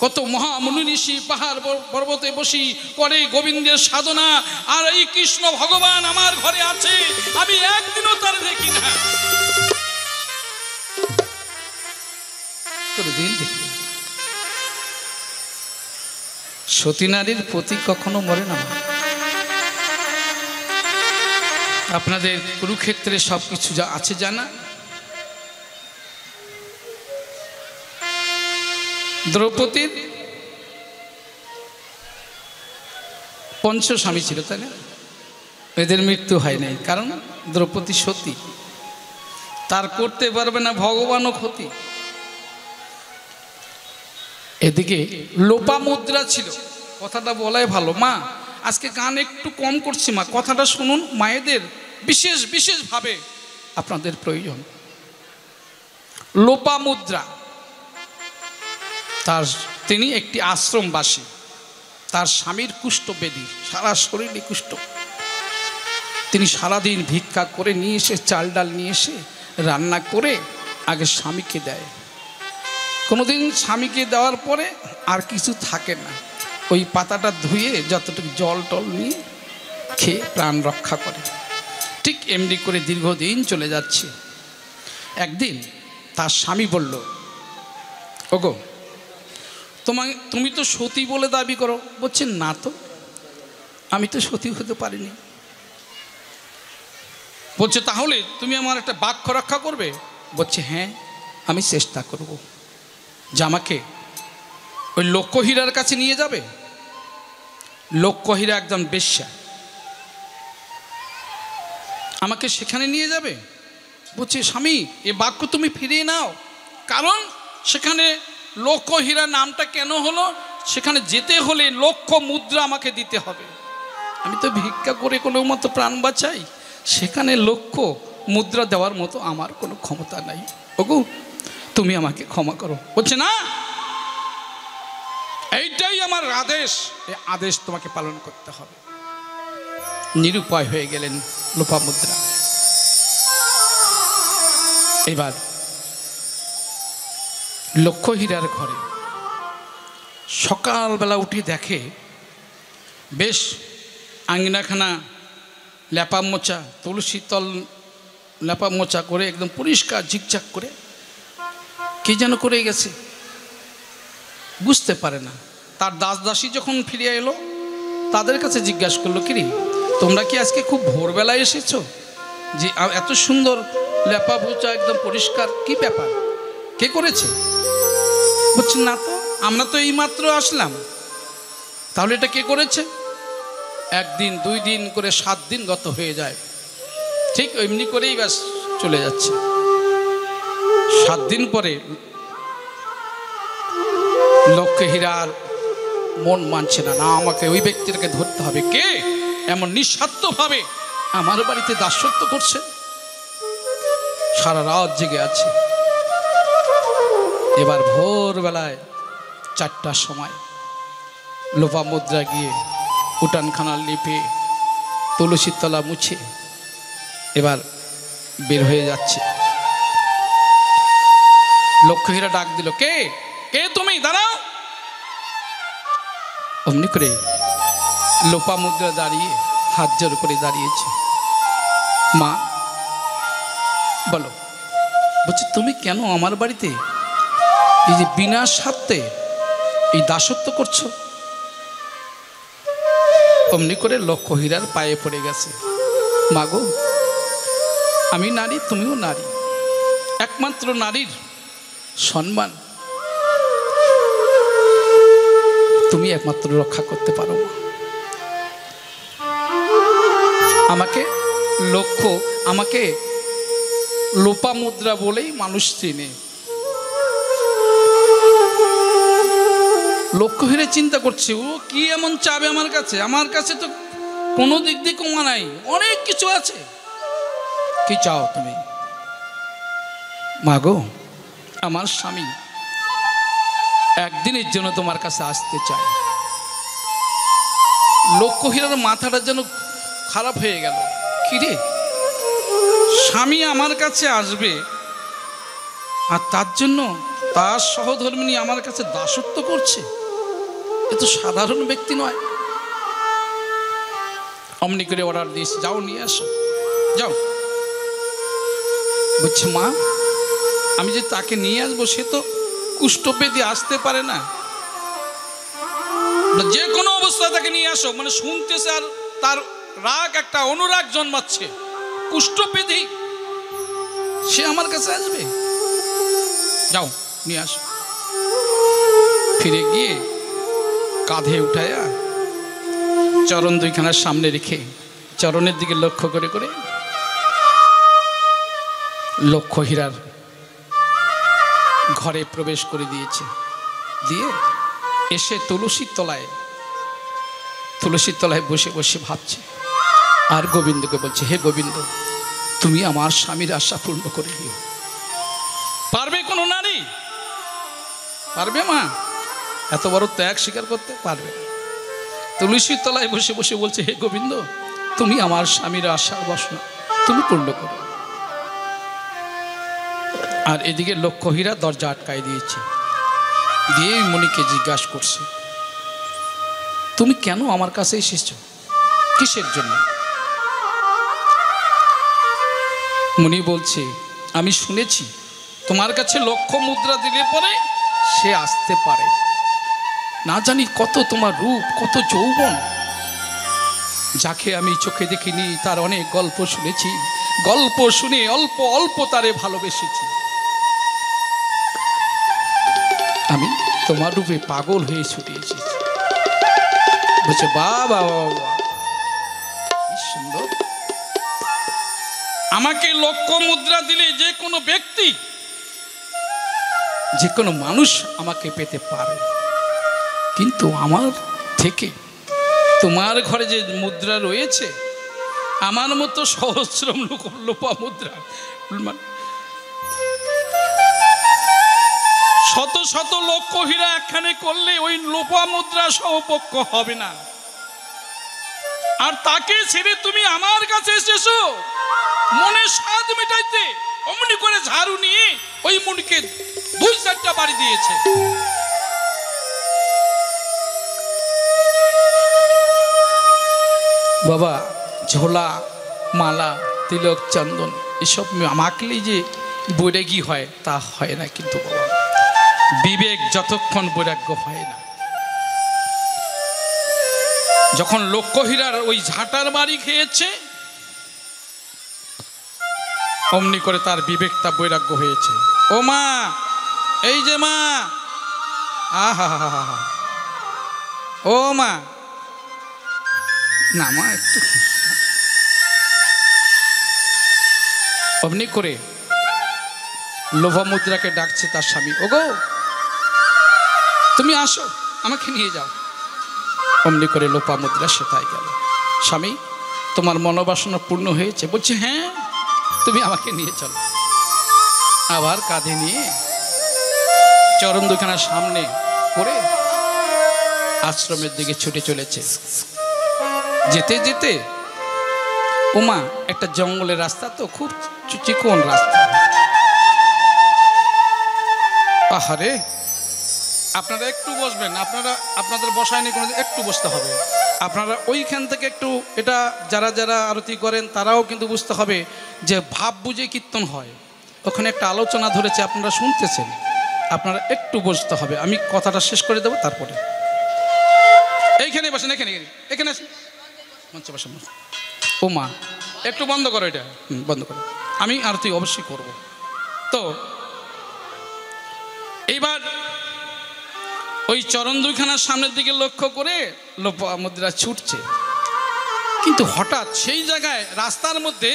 কত মহামুনি ঋষি পাহাড় পর্বতে বসি করে গোবিন্দের সাধনা, আর এই কৃষ্ণ ভগবান আমার ঘরে আছে, আমি একদিনও তার দেখি না, কোনোদিন দেখি। সতী নারীর প্রতি কখনো মরে না। আপনাদের কুরুক্ষেত্রে সব কিছু যা আছে জানা। দ্রৌপদীর পঞ্চস্বামী ছিল, তাই না? এদের মৃত্যু হয় নাই, কারণ দ্রৌপদী সতী, তার করতে পারবে না ভগবানও ক্ষতি। এদিকে লোপামুদ্রা ছিল, কথাটা বলাই ভালো। মা আজকে গান একটু কম করছি, মা কথাটা শুনুন, মায়েদের বিশেষ বিশেষভাবে আপনাদের প্রয়োজন। লোপামুদ্রা, তিনি একটি আশ্রমবাসী, তার স্বামীর কুষ্ঠব্যাধি, সারা শরীরে কুষ্ঠ। তিনি সারাদিন ভিক্ষা করে নিয়ে এসে, চাল ডাল নিয়ে এসে রান্না করে আগে স্বামীকে দেয়। কোনোদিন স্বামীকে দেওয়ার পরে আর কিছু থাকে না, ওই পাতাটা ধুয়ে যতটুকু জল টল নিয়ে খেয়ে প্রাণ রক্ষা করে। ঠিক এমনি করে দীর্ঘদিন চলে যাচ্ছে। একদিন তার স্বামী বলল, ওগো তুমি তো সতী বলে দাবি করো। বলছেন না তো, আমি তো সতী হতে পারিনি। বলছে তাহলে তুমি আমার একটা বাক্য রক্ষা করবে? বলছে হ্যাঁ, আমি চেষ্টা করব। যে আমাকে ওই লক্ষ্যহীরার কাছে নিয়ে যাবে। লক্ষ্যহীরা একদম বেশ্যা, আমাকে সেখানে নিয়ে যাবে। বলছে স্বামী, এ বাক্য তুমি ফিরিয়ে নাও, কারণ সেখানে লক্ষ্যহীরা নামটা কেন হলো? সেখানে যেতে হলে লক্ষ মুদ্রা আমাকে দিতে হবে। আমি তো ভিক্ষা করে কোনো মতো প্রাণ বাঁচাই, সেখানে লক্ষ মুদ্রা দেওয়ার মতো আমার কোনো ক্ষমতা নাই। ওগো তুমি আমাকে ক্ষমা করো। বলছে না, এইটাই আমার আদেশ, এই আদেশ তোমাকে পালন করতে হবে। নিরুপায় হয়ে গেলেন লোপামুদ্রা। এবার লক্ষ্যহীরার ঘরে সকালবেলা উঠে দেখে বেশ আঙ্গিনাখানা লেপা মোচা, তুলসী তল লেপা মোচা করে একদম পরিষ্কার ঝিকঝাক করে কে যেন করে গেছে, বুঝতে পারে না। তার দাস দাসী যখন ফিরে এলো, তাদের কাছে জিজ্ঞাসা করলো, কিরে তোমরা কি আজকে খুব ভোরবেলায় এসেছো? যে এত সুন্দর লেপা মোচা একদম পরিষ্কার, কি ব্যাপার, কে করেছে? বলছে না তো, আমরা তো এইমাত্র আসলাম। তাহলে এটা কে করেছে? একদিন 2 দিন করে 7 দিন গত হয়ে যায়, ঠিক এমনি করেই ব্যাস চলে যাচ্ছে। 7 দিন পরে লক্ষ্যহীরার মন মানছে না, না আমাকে ওই ব্যক্তিটাকে ধরতে হবে। কে এমন নিঃস্বার্থভাবে আমার বাড়িতে দাসত্ব করছে? সারা রাত জেগে আছে। এবার ভোরবেলায় 4টার সময় লোপামুদ্রা গিয়ে উঠানখানা লিপে তুলসীর তলা মুছে এবার বের হয়ে যাচ্ছে। লক্ষ্যহীরা ডাক দিল, কে কে তুমি, দাঁড়াও। অমনি করে লোপামুদ্রা দাঁড়িয়ে হাত জোর করে দাঁড়িয়েছে। মা বলো। বলছে তুমি কেন আমার বাড়িতে এই যে বিনা স্বার্থে এই দাসত্ব করছো? অমনি করে লক্ষ্যহীরার পায়ে পড়ে গেছে। মাগো, আমি নারী, তুমিও নারী, একমাত্র নারীর সম্মান তুমি একমাত্র রক্ষা করতে পারো। আমাকে লোপামুদ্রা বলেই মানুষ চিনে। লক্ষ্যহীরা চিন্তা করছে, ও কি এমন চাবে আমার কাছে? আমার কাছে তো কোনো দিক দিয়ে কমা নাই, অনেক কিছু আছে। কি চাও তুমি? মাগো, আমার স্বামী একদিনের জন্য তোমার কাছে আসতে চায়। লক্ষ্যহীরার মাথাটা যেন খারাপ হয়ে গেল। কিরে, স্বামী আমার কাছে আসবে আর তার জন্য তার সহধর্মিণী আমার কাছে দাসত্ব করছে? এ তো সাধারণ ব্যক্তি নয়। অমনি করে অর্ডার দিয়েছে, যাও নিয়ে আসো, যাও। বলছে মা, আমি যে তাকে নিয়ে আসবো, সে তো কুষ্ঠব্যাধি আসতে পারে না। যে কোনো অবস্থায় তাকে নিয়ে আসো। মানে শুনতেছে আর তার রাগ, একটা অনুরাগ জন্মাচ্ছে। কুষ্ঠব্যাধি, সে আমার কাছে আসবে? যাও নিয়ে আসো। ফিরে গিয়ে কাঁধে উঠায়া চরণ 2খানার সামনে রেখে চরণের দিকে লক্ষ্য করে করে লক্ষ্যহীরার ঘরে প্রবেশ করে দিয়েছে। দিয়ে এসে তুলসীর তলায় বসে বসে ভাবছে আর গোবিন্দকে বলছে, হে গোবিন্দ, তুমি আমার স্বামীর আশা পূর্ণ করে দিও। পারবে কোনো নারী? পারবে মা? এত বড় ত্যাগ স্বীকার করতে পারবে না। তুলসীর তলায় বসে বসে বলছে, হে গোবিন্দ, তুমি আমার স্বামীর আশা বাসনা তুমি পূর্ণ করো। আর এদিকে লক্ষ্যহীরা দরজা আটকায় দিয়েছে। দিয়ে মণিকে জিজ্ঞাসা করছে, তুমি কেন আমার কাছে এসেছো, কিসের জন্য? মণি বলছে, আমি শুনেছি তোমার কাছে লক্ষ মুদ্রা দিলে পরে সে আসতে পারে। না জানি কত তোমার রূপ, কত যৌবন, যাকে আমি চোখে দেখিনি তার অনেক গল্প শুনেছি, গল্প শুনে অল্প অল্প তারে ভালোবেসেছি। আমি তোমার রূপে পাগল হয়ে ছুটে এসেছি। বলছে বাবা বাবা, কি সুন্দর। আমাকে লক্ষ মুদ্রা দিলে যে কোনো ব্যক্তি, যে কোনো মানুষ আমাকে পেতে পারে, কিন্তু আমার থেকে তোমার ঘরে যে মুদ্রা রয়েছে, আমার মতো সহস্রম লোপা মুদ্রা, শত শত লক্ষ হীরা একখানে করলে ওই লোপা মুদ্রা সমপক্ষ হবে না। আর তাকে ছেড়ে তুমি আমার কাছে এসেছো মনে স্বাদ মেটাইতে, অমনি করে ঝাড়ু নিয়ে ওই মুনিকে 2-4টা বাড়ি দিয়েছে। বাবা, ঝোলা, মালা, তিলক, চন্দন এসব মাখলেই যে বৈরাগী হয় তা হয় না। কিন্তু বাবা, বিবেক যতক্ষণ বৈরাগ্য হয় না, যখন লক্ষ হীরার ওই ঝাঁটার বাড়ি খেয়েছে অমনি করে তার বিবেকটা বৈরাগ্য হয়েছে। ও মা, এই যে মা, আহা হা হা, ও মা, না মা একটু, অমনি করে লোভামুদ্রাকে ডাকছে তার স্বামী, ওগো তুমি আসো, আমাকে নিয়ে যাও। অমনি করে লোপামুদ্রা সেটাই গেল। স্বামী, তোমার মনোবাসনা পূর্ণ হয়েছে? বলছে হ্যাঁ, তুমি আমাকে নিয়ে চলো। আবার কাঁধে নিয়ে চরণ দুখানার সামনে করে আশ্রমের দিকে ছুটে চলেছে। যেতে যেতে, ওমা একটা জঙ্গলের রাস্তা তো, খুব চিকন রাস্তা। আহারে, আপনারা একটু বসবেন, আপনাদের বসায়নি কোনো, একটু বসতে হবে। আপনারা ওইখান থেকে একটু, এটা যারা যারা আরতি করেন তারাও কিন্তু বুঝতে হবে যে ভাব বুঝে কীর্তন হয়। ওখানে একটা আলোচনা ধরেছে, আপনারা শুনতেছেন, আপনারা একটু বসতে হবে। আমি কথাটা শেষ করে দেবো, তারপরে এইখানে বসেন, এখানে আসেন, মঞ্চে বসেন। ও মা, একটু বন্ধ করো, এটা বন্ধ করো, আমি আরতি অবশ্যই করব। তো এইবার ওই চরণ দুইখানার সামনের দিকে লক্ষ্য করে লোপামুদ্রা ছুটছে। কিন্তু হঠাৎ সেই জায়গায় রাস্তার মধ্যে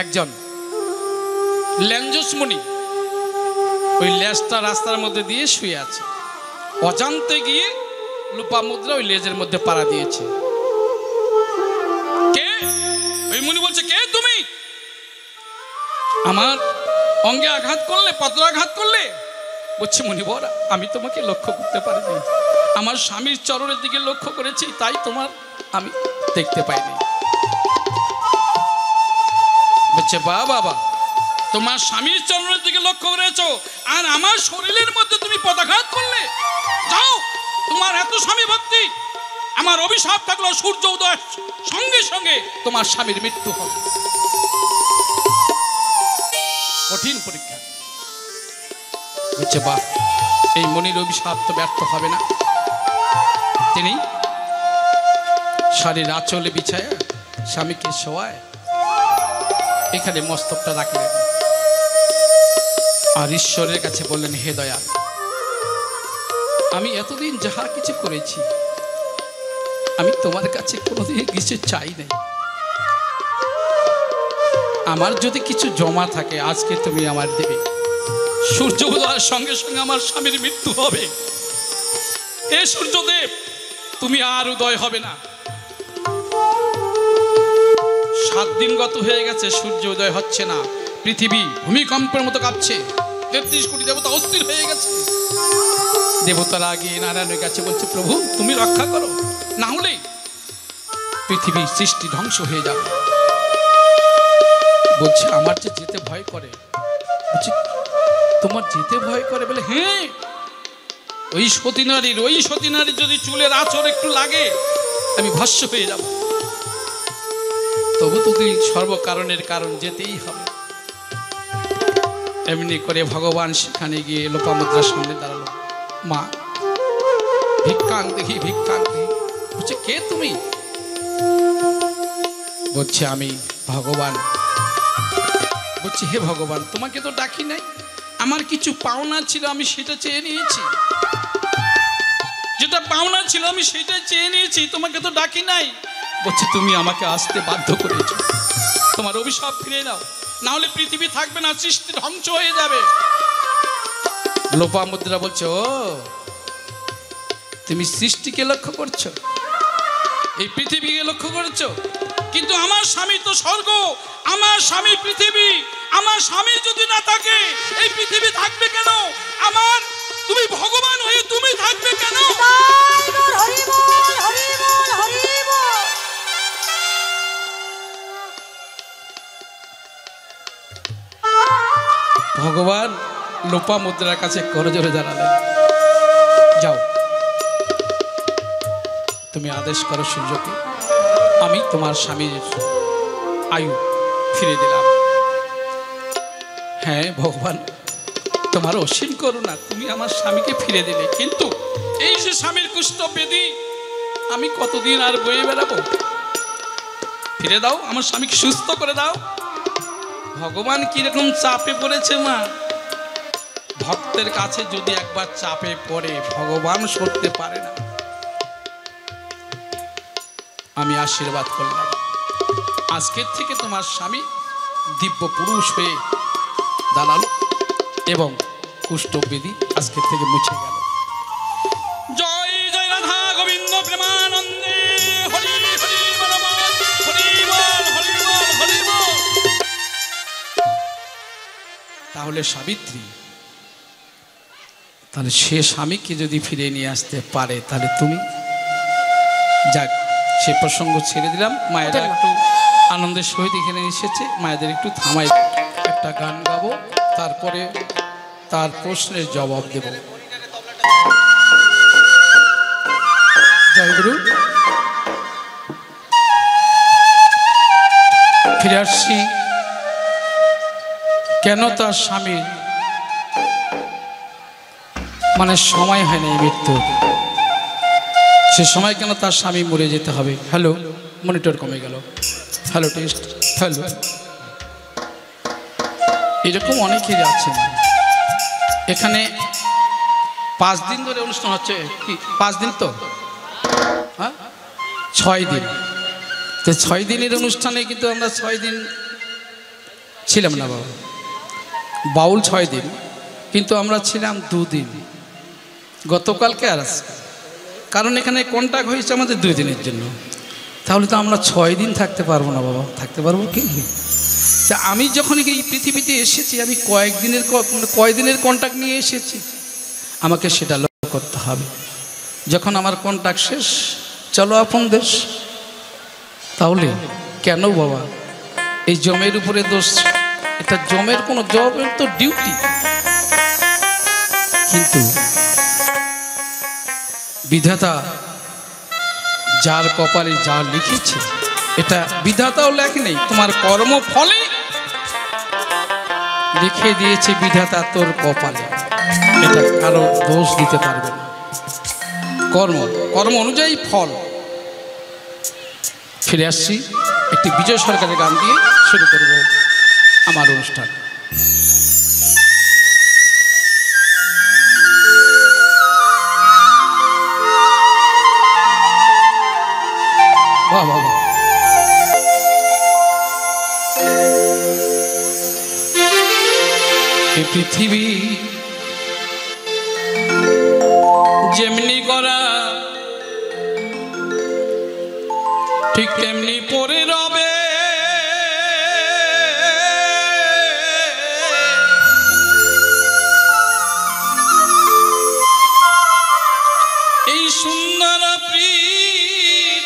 একজন ল্যাঞ্জসমণি ওই লেজটা রাস্তার মধ্যে দিয়ে শুয়ে আছে। অজান্তে গিয়ে লোপামুদ্রা ওই লেজের মধ্যে পাড়া দিয়েছে। কে? ওই মুনি বলছে, কে তুমি? আমার অঙ্গে আঘাত করলে, পত্রাঘাত করলে? বলছে, মুনিবর, আমি তোমাকে লক্ষ্য করতে পারিনি, আমার স্বামীর চরণের দিকে লক্ষ্য করেছি, তাই তোমার আমি দেখতে পাইনি। বলছে, বাবা, তোমার স্বামীর চরণের দিকে লক্ষ্য করেছো আর আমার শরীরের মধ্যে তুমি পদাঘাত করলে? যাও, তোমার এত স্বামী ভক্তি, আমার অভিশাপ থাকলো সূর্য উদয়ের সঙ্গে সঙ্গে তোমার স্বামীর মৃত্যু হবে। কঠিন পরীক্ষা। বলছে, বাহ, এই মনির অভিশাপ তো ব্যর্থ হবে না। তিনি শাড়ির আঁচলে বিছায় স্বামীকে শোয়ায়, এখানে মস্তকটা রাখলেন আর ঈশ্বরের কাছে বললেন, হে দয়াল, আমি এতদিন যাহা কিছু করেছি আমি তোমার কাছে কোনোদিন কিছু চাই নাই। আমার যদি কিছু জমা থাকে আজকে তুমি আমার দেবে। সূর্য উদয়ের সঙ্গে সঙ্গে আমার স্বামীর মৃত্যু হবে। হে সূর্যদেব, তুমি আর উদয় হবে না। 7 দিন গত হয়ে গেছে, সূর্য উদয় হচ্ছে না। পৃথিবী ভূমিকম্পের মতো কাঁপছে। 33 কোটি দেবতা অস্থির হয়ে গেছে। দেবতারা গিয়ে নারায়ণের কাছে বলছে, প্রভু তুমি রক্ষা করো, না হলে পৃথিবীর সৃষ্টি ধ্বংস হয়ে যাবে। বলছে, আমার যে যেতে ভয় করে। বলছে, তোমার যেতে ভয় করে? বলে, হ্যাঁ, ওই সতী নারীর যদি চুলের আঁচড় একটু লাগে আমি ভস্ম হয়ে যাব। তবু তো তুই সর্বকারণের কারণ, যেতেই হবে। এমনি করে ভগবান সেখানে গিয়ে লোপামুদ্রার সামনে দাঁড়ালো। মা, ভিক্ষাং দেখি, ভিক্ষাং দেখি। বলছে, কে তুমি? বলছে আমি ভগবান। বলছি হে ভগবান, তোমাকে তো ডাকি নাই, আমার কিছু পাওনা ছিল আমি সেটা চেয়ে নিয়েছি, যেটা পাওনা ছিল আমি সেটা চেয়ে নিয়েছি, তোমাকে তো ডাকি নাই। বলছে তুমি আমাকে আসতে বাধ্য করেছো, তোমার অভিশাপ ফিরে নাও, না হলে পৃথিবী থাকবে না, সৃষ্টি ধ্বংস হয়ে যাবে। লোপামুদ্রা বলছে ও তুমি সৃষ্টিকে লক্ষ্য করছো, এই পৃথিবীকে লক্ষ্য করছো, কিন্তু আমার স্বামী তো স্বর্গ, আমার স্বামী পৃথিবী, আমার স্বামী যদি না থাকে এই পৃথিবী থাকবে কেন? আমার তুমি ভগবান হয়ে তুমি থাকবে কেন? ভগবান লোপামুদ্রার কাছে করজোড়ে দাঁড়ালেন, যাও তুমি আদেশ করো সূর্যকে, আমি তোমার স্বামীর আয়ু ফিরে দিলাম। হ্যাঁ ভগবান, তোমার অসীম করুণা, তুমি আমার স্বামীকে ফিরে দিলে, কিন্তু এই যে স্বামীর কুষ্ঠ বেদি আমি কতদিন আর বয়ে বেড়াবো? ফিরে দাও, আমার স্বামীকে সুস্থ করে দাও। ভগবান কিরকম চাপে পড়েছে মা, ভক্তের কাছে যদি একবার চাপে পড়ে ভগবান সরতে পারে না। আমি আশীর্বাদ করলাম, আজকের থেকে তোমার স্বামী দিব্য পুরুষ হয়ে দাঁড়ালো এবং কুষ্ঠবেদী আজকের থেকে মুছে গেল। জয় জয় রাধা গোবিন্দ প্রেমানন্দে, হরি হরি বল হরি বল হরি বল হরি বল। তাহলে সাবিত্রী, তাহলে সে স্বামীকে যদি ফিরে নিয়ে আসতে পারে তাহলে তুমি, যাক সে প্রসঙ্গ ছেড়ে দিলাম। মায়েরা একটু আনন্দের সহিত এখানে এসেছে, মায়েদের একটু থামাই, একটা গান গাবো, তারপরে তার প্রশ্নের জবাব দেব। জয়গুরু। ফিরে আসছি, কেন তার স্বামীর মানে সময় হয় না মৃত্যু, সে সময় কেন তার স্বামী মরে যেতে হবে? হ্যালো, মনিটর কমে গেল, হ্যালো টেস্ট, হ্যালো, এরকম অনেকেই আছে। এখানে 5 দিন ধরে অনুষ্ঠান হচ্ছে, কি 5 দিন তো, হ্যাঁ 6 দিন, তো 6 দিনের অনুষ্ঠানে কিন্তু আমরা 6 দিন ছিলাম না বাবা, বাউল 6 দিন, কিন্তু আমরা ছিলাম 2 দিন, গতকালকে আর আজকে, কারণ এখানে কন্ট্যাক্ট হয়েছে আমাদের 2 দিনের জন্য। তাহলে তো আমরা 6 দিন থাকতে পারবো না বাবা, থাকতে পারবো কি? তা আমি যখন এই পৃথিবীতে এসেছি আমি কয়দিনের কন্ট্যাক্ট নিয়ে এসেছি, আমাকে সেটা লক্ষ্য করতে হবে। যখন আমার কন্ট্যাক্ট শেষ, চলো আপন দেশ। তাহলে কেন বাবা এই জমের উপরে দোষ? এটা জমের কোনো, জমের তো ডিউটি, কিন্তু বিধাতা যার কপালে যা লিখেছে, এটা বিধাতাও লেখে নেই, তোমার কর্ম ফলে লিখে দিয়েছে বিধাতা তোর কপালে, এটা কারো দোষ দিতে পারবে না। কর্ম অনুযায়ী ফল। ফিরে আসছি, একটি বিজয় সরকারের গান দিয়ে শুরু করব আমার অনুষ্ঠান। বাহ বাহ, এই পৃথিবী যেমনি করা ঠিক তেমনি পরে রবে, এই সুন্দর পৃথিবী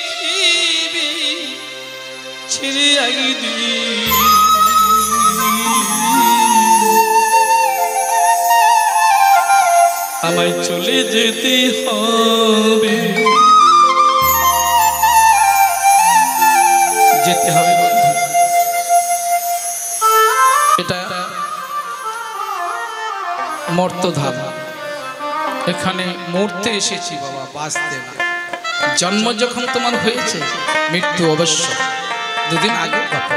ছেড়ে একদিন আমায় চলে যেতে হবে, যেতে হবে বন্ধু। এটা মর্তধাম, এখানে মরতে এসেছি বাবা, বাঁচতে না। জন্ম যখন তোমার হয়েছে, মৃত্যু অবশ্য, দুদিন আগে গল্প।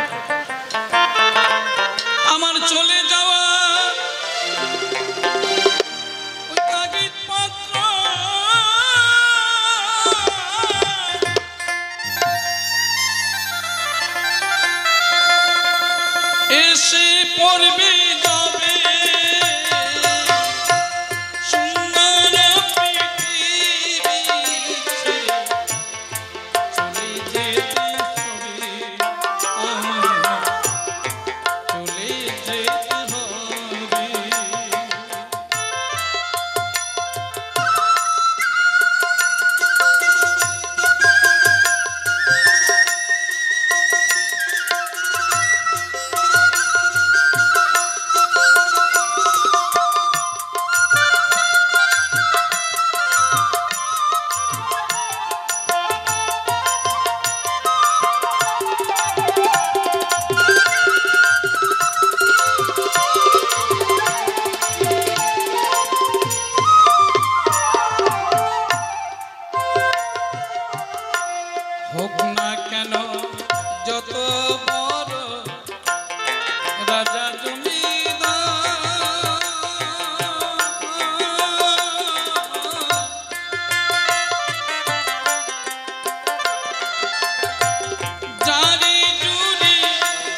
আমার চলে যাওয়া ওই কাগজ পত্র এসে পড়বে যাবে হোক না কেন যত বড় রাজা জমিদার, জারি জুরি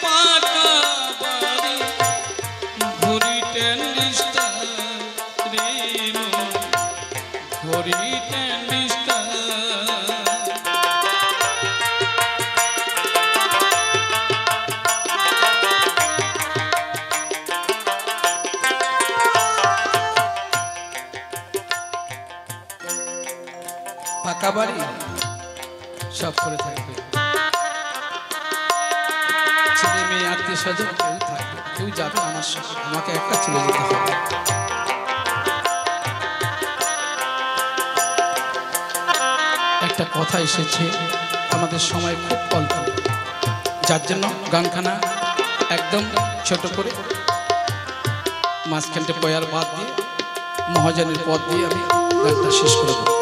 পাকা বাড়ি ঘড়ি টেন্ডিস্টার রে ঘড়ি টেন্ডিস্টার। পাকা বাড়ি সব করে থাকবে, ছেলে মেয়ে আত্মীয় স্বজন কেউ থাকবে, কেউ যাবে আমার সঙ্গে, আমাকে একটা চলে যেতে হবে। একটা কথা এসেছে, আমাদের সময় খুব অল্প, যার জন্য গানখানা একদম ছোট করে মাঝখানটা পয়ার বাদ দিয়ে মহাজনের পদ দিয়ে আমি গানটা শেষ করে দেবো।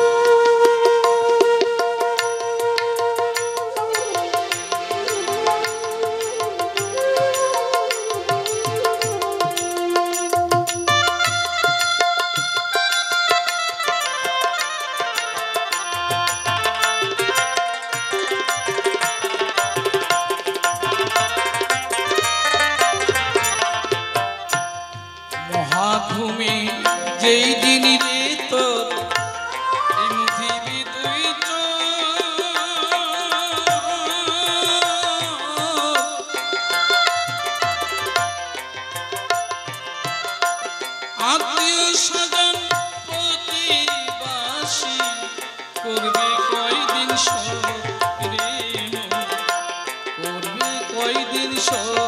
মহাভূমি যেই দিন রে তোর এই পৃথিবী দুই আত্মীয় স্বজন প্রতিবাসী করবে কয়দিন রে করবে কয়দিন চলে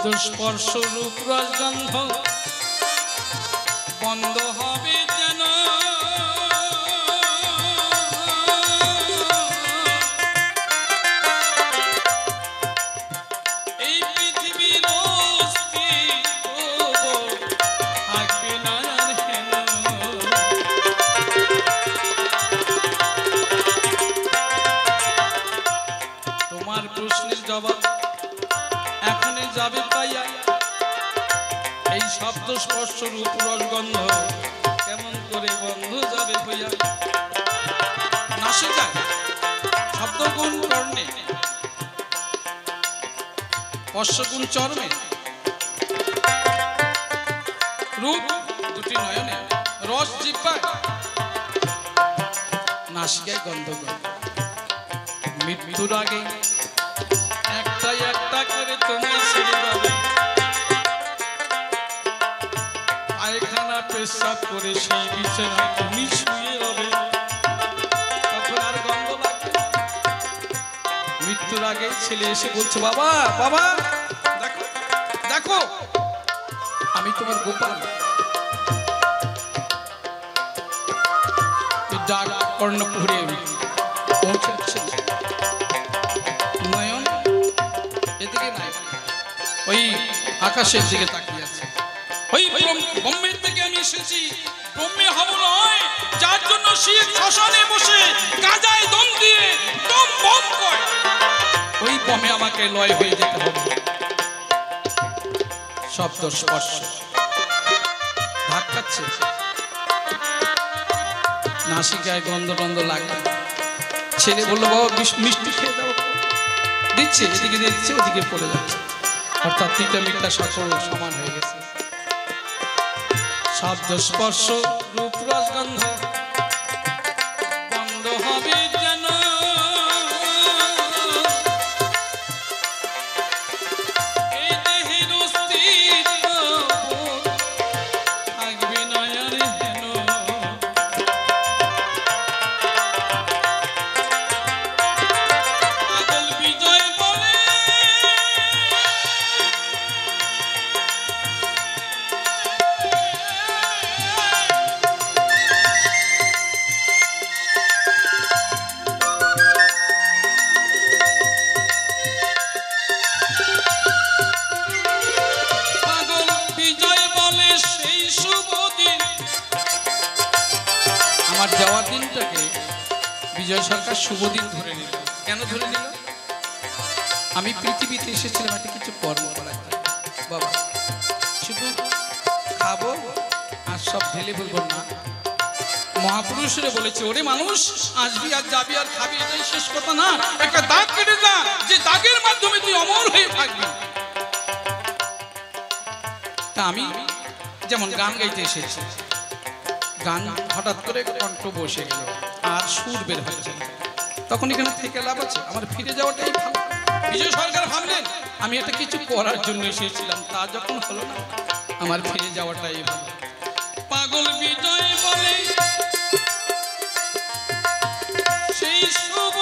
শব্দ স্পর্শ রূপ রসগন্ধ বন্ধ হবে যেন এই পৃথিবীর অস্তিত্ব থাকবে না আর হেন। তোমার প্রশ্নের জবাব এখনই যাবে পাইয়া। এই শব্দ স্পর্শ রূপ রসগন্ধ কেমন করে বন্ধ যাবে হইয়া। নাসিকা শব্দগুণ কর্ণে, স্পর্শগুণ চর্মে, রূপ দুটি নয়নে, রস জিহ্বায়, নাসিকায় গন্ধগুণ। মৃত্যুর আগে একটা একটা করে তোমায় ছেড়ে যাবে। পায়খানা পেশাব করে সেই বিছানায় তুমি শুয়ে রবে, তখন আর গন্ধ লাগবে। মৃত্যুর আগে ছেলে এসে বলছে, বাবা বাবা দেখো দেখো আমি তোমার গোপাল। ডাক কর্ণপুরে পৌঁছাচ্ছে। নয়ন এদিকে নাই, ওই আকাশের দিকে তাকিয়ে আছে। ওই বোম্বের থেকে আমি এসেছি, ব্রহ্মে হব নয়, যার জন্য শিখ শ্মশানে বসে গাজায় দম দিয়ে দম বম করে। ওই বমে আমাকে লয় হয়ে যেতে হবে। শব্দ স্পর্শ ধাক্কাচ্ছে, নাসিকায় গন্ধ টন্ধ লাগে। ছেলে বললো, বাবা মিষ্টি খেয়ে দাও। দিচ্ছে, এদিকে দিচ্ছে ওদিকে পড়ে যাচ্ছে, অর্থাৎ তিতা মিঠা সকল সমান হয়ে গেছে। শব্দ স্পর্শ রূপ রসগন্ধ বন্ধ হবে যেন এই দেহের অস্তিত্ব থাকবে না আর হেন। পাগল বিজয় বলে আমার যাওয়ার দিনটাকে বিজয় সরকার শুভ দিন ধরে নিল। কেন ধরে নিল? আমি পৃথিবীতে এসেছিলাম একটা কিছু কর্ম করার জন্য। বাবা শুধু খাবো আর সব ঢেলে বলবো না। মহাপুরুষরা বলেছে, ওরে মানুষ আসবি আর যাবি আর খাবি, এটাই শেষ কথা না। একটা দাগ কেটে যা, যে দাগের মাধ্যমে তুই অমর হয়ে থাকবি। তা আমি যেমন গান গাইতে এসেছি, গান হঠাৎ করে কণ্ঠ বসে গেল আর সুর বের হয়েছে, তখন এখানে থেকে লাভ আছে? আমার ফিরে যাওয়াটাই ভালো। বিজয় সরকার ভাবলেন আমি এটা কিছু করার জন্য এসেছিলাম, তা যখন হলো না, আমার ফিরে যাওয়াটাই ভালো। পাগল বিজয় বলে সেই শুভ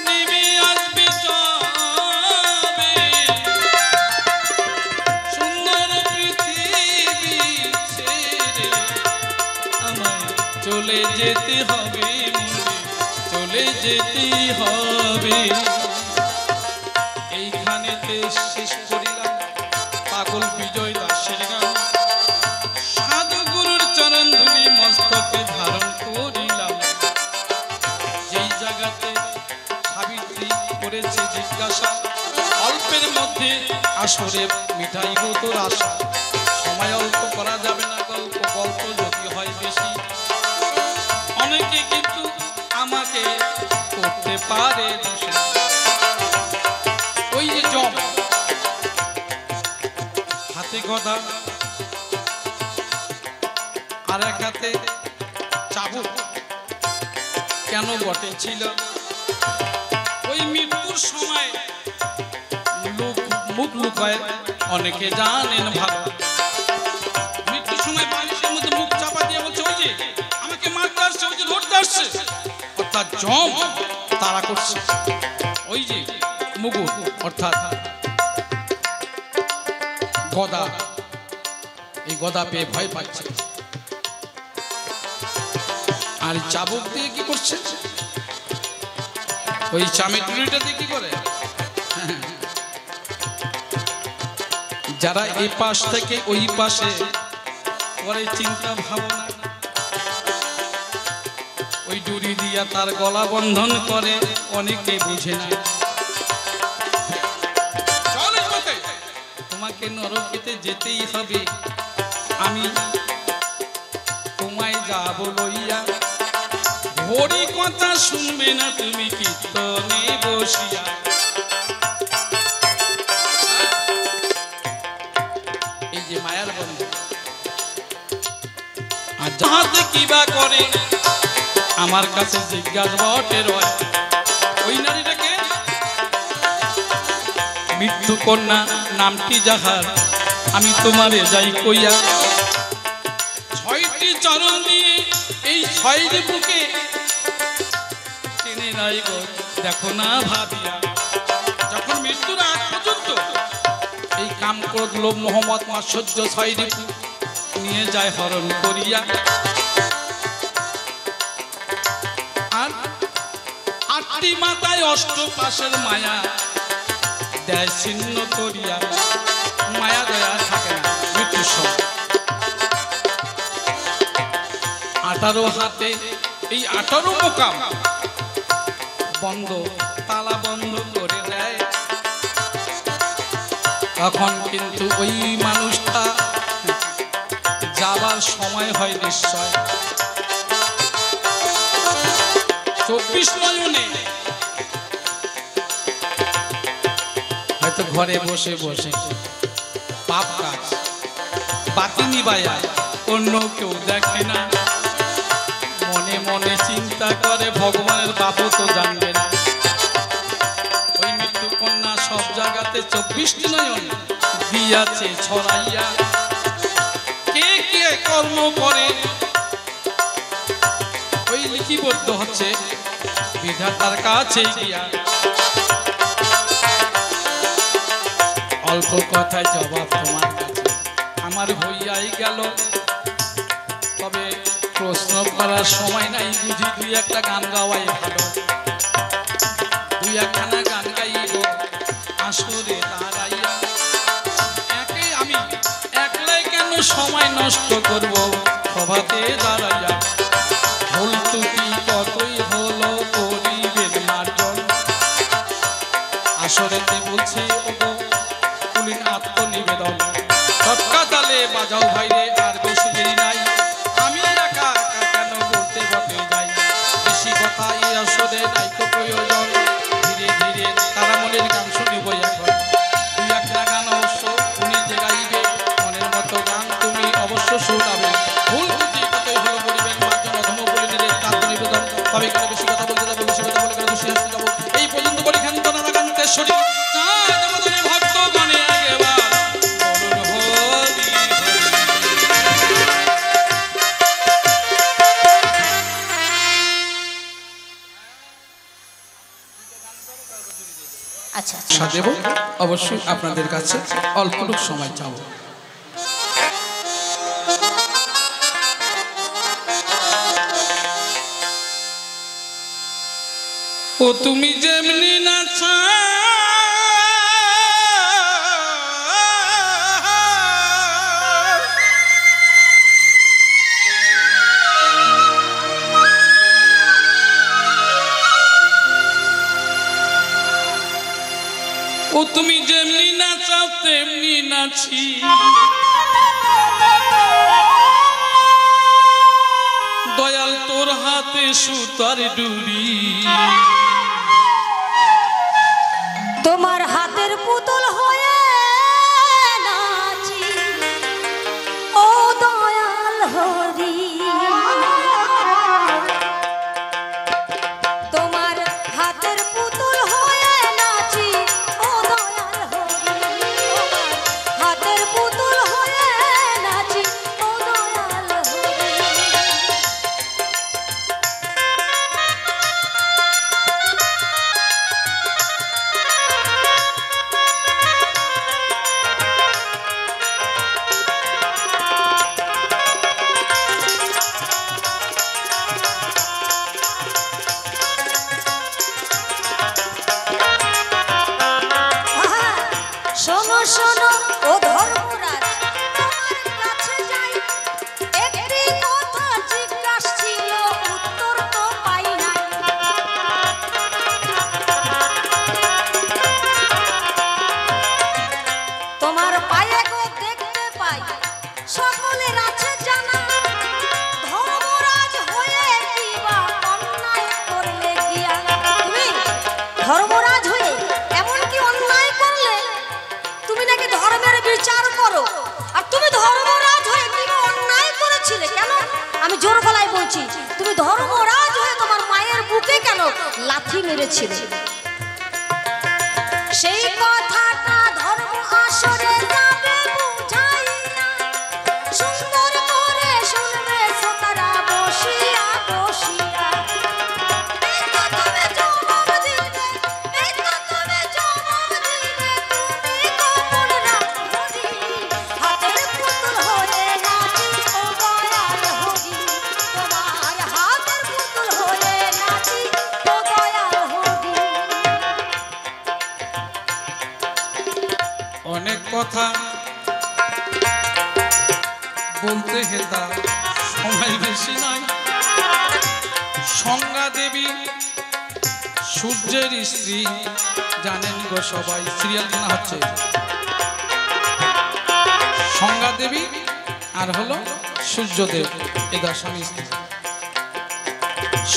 নেমে আসবে যাবে, সুন্দর পৃথিবী ছেড়ে আমায় চলে যেতে হবে, চলে যেতে হবে। এইখানেতে শেষ করিলাম পাগল বিজয় দাসের গান। সাধু গুরুর চরণ ধুলি মস্তকে ধারণ করিলাম। যেই জায়গাতে সাবিত্রী করেছে জিজ্ঞাসা, অল্পের মধ্যে আসরে মিঠাই গো তোর আশা। সময় অল্প করা যাবে না গল্প, গল্প যদি হয় বেশি। অনেকে কিন্তু আমাকে করতে পারে দোষী। ওই যে জম, হাতে গদা আর এক হাতে চাবুক, কেন বটে ছিল? ওই মৃত্যুর সময় লোক মুখ লুকায়, অনেকে জানেন ভালো। মৃত্যুর সময় বালিশের মধ্যে মুখ চাপা দিয়ে বলছে, ওই যে আমাকে মারতে আসছে, ওই যে ধরতে আসছে। অর্থাৎ জম তাড়া করছে। ওই যে মুগুর অর্থাৎ গদা, এই গদা পেয়ে ভয় পাচ্ছে। আর চাবুক দিয়ে কি করছে, ওই চামেটুরিটা দিয়ে কি করে, যারা এই পাশ থেকে ওই পাশে করে চিন্তা ভাবনা, ওই ডুরি দিয়া তার গলা বন্ধন করে, অনেকে বুঝে না। তোমাকে নরকেতে যেতেই হবে, আমি তোমায় যাব লইয়া, হরি কথা শুনবে না তুমি কীর্তনে বসিয়া। এই যে মায়ার বন্ধু, আর যাহাতে কিবা করে আমার কাছে জিজ্ঞাসা বটে রয়। ওই নারীটাকে মৃত্যু কন্যা নামটি যাহার, আমি তোমারে যাই কইয়া, 6টি চরণ দিয়ে এই 6 বুকে টেনে নাই গো দেখো না ভাবিয়া। যখন মৃত্যুর আগ পর্যন্ত এই কাম ক্রোধ লোভ মোহাম্মদ মাৎসর্য 6 রিপু নিয়ে যায় হরণ করিয়া, আর 8টি মাথায় অষ্টপাশের মায়া দেয় ছিন্ন করিয়া। মায়া দয়া থাকে না মৃত্যুর সময়। 18 হাতে এই 18 মোকাম বন্ধ, তালা বন্ধ করে দেয়। তখন কিন্তু ওই মানুষটা যাবার সময় হয় নিশ্চয়। 24 নয়নে হয়তো ঘরে বসে বসে পাপ কাজ বাতি নিবায়া, অন্য কেউ দেখে না, মনে মনে চিন্তা করে ভগবানের বাপও তো জানবে না। ওই মৃত্যু কন্যা সব জায়গাতে 24 নয়ন দিয়াছে ছড়াইয়া, কে কে কর্ম করে ওই লিখিবদ্ধ হচ্ছে বিধাতার কাছে গিয়া। অল্প কথায় জবাব তোমার কাছে আমার হইয়াই গেল, তবে প্রশ্ন করার সময় নাই, বুঝি 2-1টা গান গাওয়াই ভালো। 2-1খানা গান গাইব আসরে দাঁড়াইয়া, আমি একলাই কেন সময় নষ্ট করব সভাতে দাঁড়াইয়া। ভুল ত্রুটি কতই হলো করিবেন মার্জন, আসরেতে বলছি ওগো কুলীন আত্মনিবেদন। টটকা তালে বাজাও ভাইরে, আর বেশি দেরি নাই, আমি একা একা কেন বলতে বলতে যাই, বেশি কথা এই আসরে নাই তো প্রয়োজন। ধীরে ধীরে তারা মনের গান শুনিব এখন, 2-1টা গান অবশ্য উনি যে গাইবে, মনের মতো গান তুমি অবশ্য শোনাবে। ভুল ত্রুটি কতই হলো বলিবেন মার্জন, অধম বলিনের আত্মনিবেদন। তবে এখানে বেশি কথা বলতে যাবো, বেশি কথা বলে গেলে দোষী আসতে যাবো। এই পর্যন্ত বলি খান তোরা গান্তেশ্বরী ভক্ত গণে আগেবার বলুন হরি হরি। আচ্ছা দেব অবশ্যই আপনাদের কাছে অল্পটুকু সময় চাব। ও তুমি যেমনি নাচা ও তুমি যেমনি নাচাও তেমনি নাচি, দয়াল তোর হাতে সুতার ডুরি, তোমার হাতের পুতুল হয়ে নাচি ও দয়াল হরি। তোমার হাতের পুতুল হয়ে নাচি ও দয়াল হরি, হাতের পুতুল হয়ে নাচি ও দয়াল হরি। আমি জোর গলায় বলছি, তুমি ধর্মরাজ হয়ে তোমার মায়ের বুকে কেন লাথি মেরেছিলে? সেই কথাটা ধর্ম আসরে যাবে বুঝাইয়া, সুন্দর করে শুনবে শ্রোতারা বসিয়া বসিয়া। এই তো তুমি জবাব দিবে, এই তো তুমি জবাব দিবে, তুমি কমল রাখি হাতের পুতুল হয়ে নাচি ও দয়াল হরি, তোমার হাতের পুতুল হয়ে নাচি ও দয়াল হরি। অনেক কথা বলতে হেতা সময় বেশি নাই। সংজ্ঞা দেবী সূর্যের স্ত্রী, জানেন গো সবাই, সিরিয়াল জানা হচ্ছে। সংজ্ঞা দেবী আর হলো সূর্যদেব, এদের স্বামী স্ত্রী।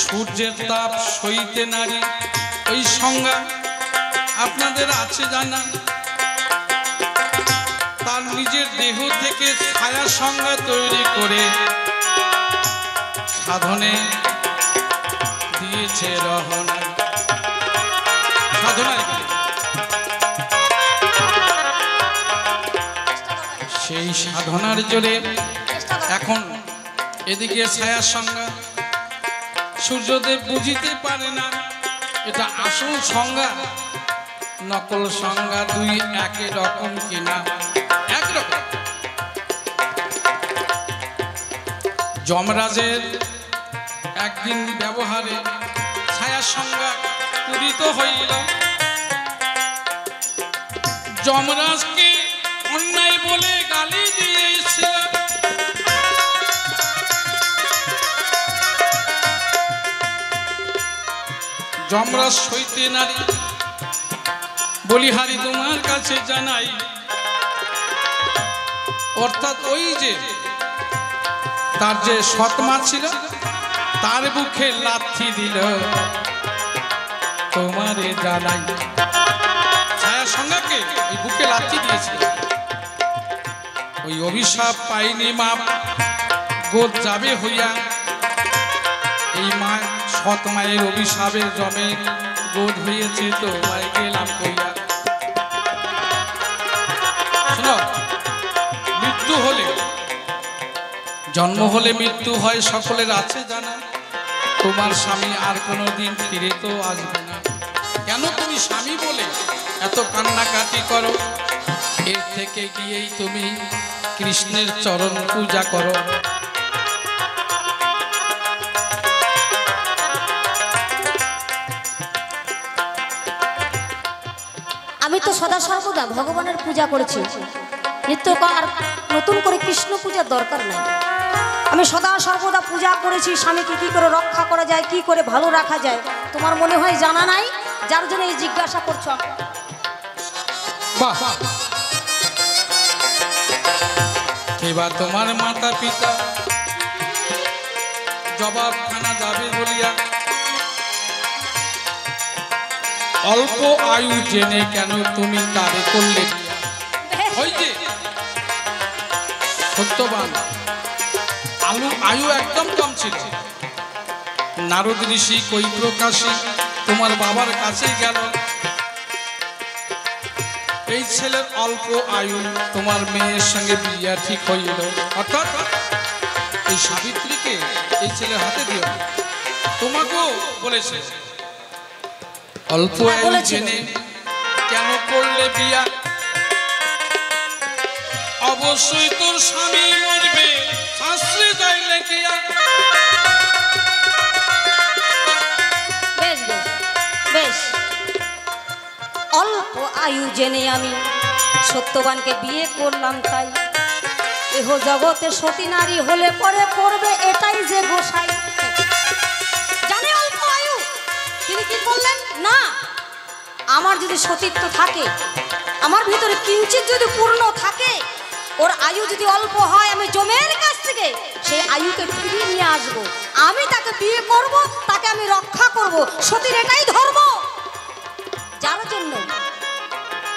সূর্যের তাপ সইতে নারী ওই সংজ্ঞা আপনাদের আছে জানা। তার নিজের দেহ থেকে ছায়া সংজ্ঞা তৈরি করে সাধনে দিয়েছে রহনা। সাধনায় সেই সাধনার জোরে এখন এদিকে ছায়া সংজ্ঞা সূর্যদেব বুঝিতে পারে না এটা আসল সংজ্ঞা নকল সংজ্ঞা, দুই একই রকম কিনা। একরকম। যমরাজের একদিন ব্যবহারে ছায়া সংজ্ঞা পূরিত হইল। যমরাজকে অন্যায় বলে গালি দিয়েছে। যমরাজ সইতে নারী বলিহারি তোমার কাছে জানাই, অর্থাৎ ওই যে তার যে সৎমা ছিল তার বুকে লাথি দিল তোমারে জানাই। ছায়া সংজ্ঞাকে ওই বুকে লাথি দিয়েছিল। ওই অভিশাপ পাইনি মাপ, গোদ যাবে হইয়া। এই মা সৎ মায়ের অভিশাপের জমে গোদ হইয়াছে তোমায় গেলাম কইয়া। শোনো, মৃত্যু হলে, জন্ম হলে মৃত্যু হয় সকলের আছে জানা। তোমার স্বামী আর কোনোদিন ফিরে তো আসবে না। কেন তুমি স্বামী বলে এত কান্নাকাটি করো? এর থেকে গিয়েই তুমি কৃষ্ণের চরণ পূজা করো। আমি তো সদা সর্বদা ভগবানের পূজা করেছি, নিত্য আর নতুন করে কৃষ্ণ পূজার দরকার নাই। আমি সদা সর্বদা পূজা করেছি। স্বামীকে কি করে রক্ষা করা যায়, কি করে ভালো রাখা যায়, তোমার মনে হয় জানা নাই, যার জন্য এই জিজ্ঞাসা করছো। বাহ, এবার তোমার মাতা পিতা জবাবখানা যাবে বলিয়া অল্প আয়ু জেনে কেন তুমি তারে করলে? ওই যে সত্যবান আয়ু একদম কম ছিল। নারদ ঋষি কই প্রকাশী তোমার বাবার কাছে গেল, এই ছেলের অল্প আয়ু, তোমার মেয়ের সঙ্গে বিয়া ঠিক হইল। অর্থাৎ এই সাবিত্রীকে এই ছেলের হাতে দিও। তোমাকেও বলেছে অল্প আয়ু জেনে কেন করলে বিয়া? অবশ্যই তোর স্বামী মরবে, শাস্ত্রে যাইলে কিয়া। বেশ বেশ বেশ, অল্প আয়ু জেনে আমি সত্যবানকে বিয়ে করলাম, তাই এহ জগতে সতী নারী হলে পরে করবে এটাই যে গোসাই। জানে অল্প আয়ু, তিনি কি করলেন না, আমার যদি সতীত্ব থাকে, আমার ভিতরে কিঞ্চিত যদি পূর্ণ থাকে, ওর আয়ু যদি অল্প হয়, আমি জমের কাছ থেকে সেই আয়ুকে ফিরিয়ে নিয়ে আসবো। আমি তাকে বিয়ে করব, তাকে আমি রক্ষা করব। সতীর এটাই ধর্ম। যার জন্য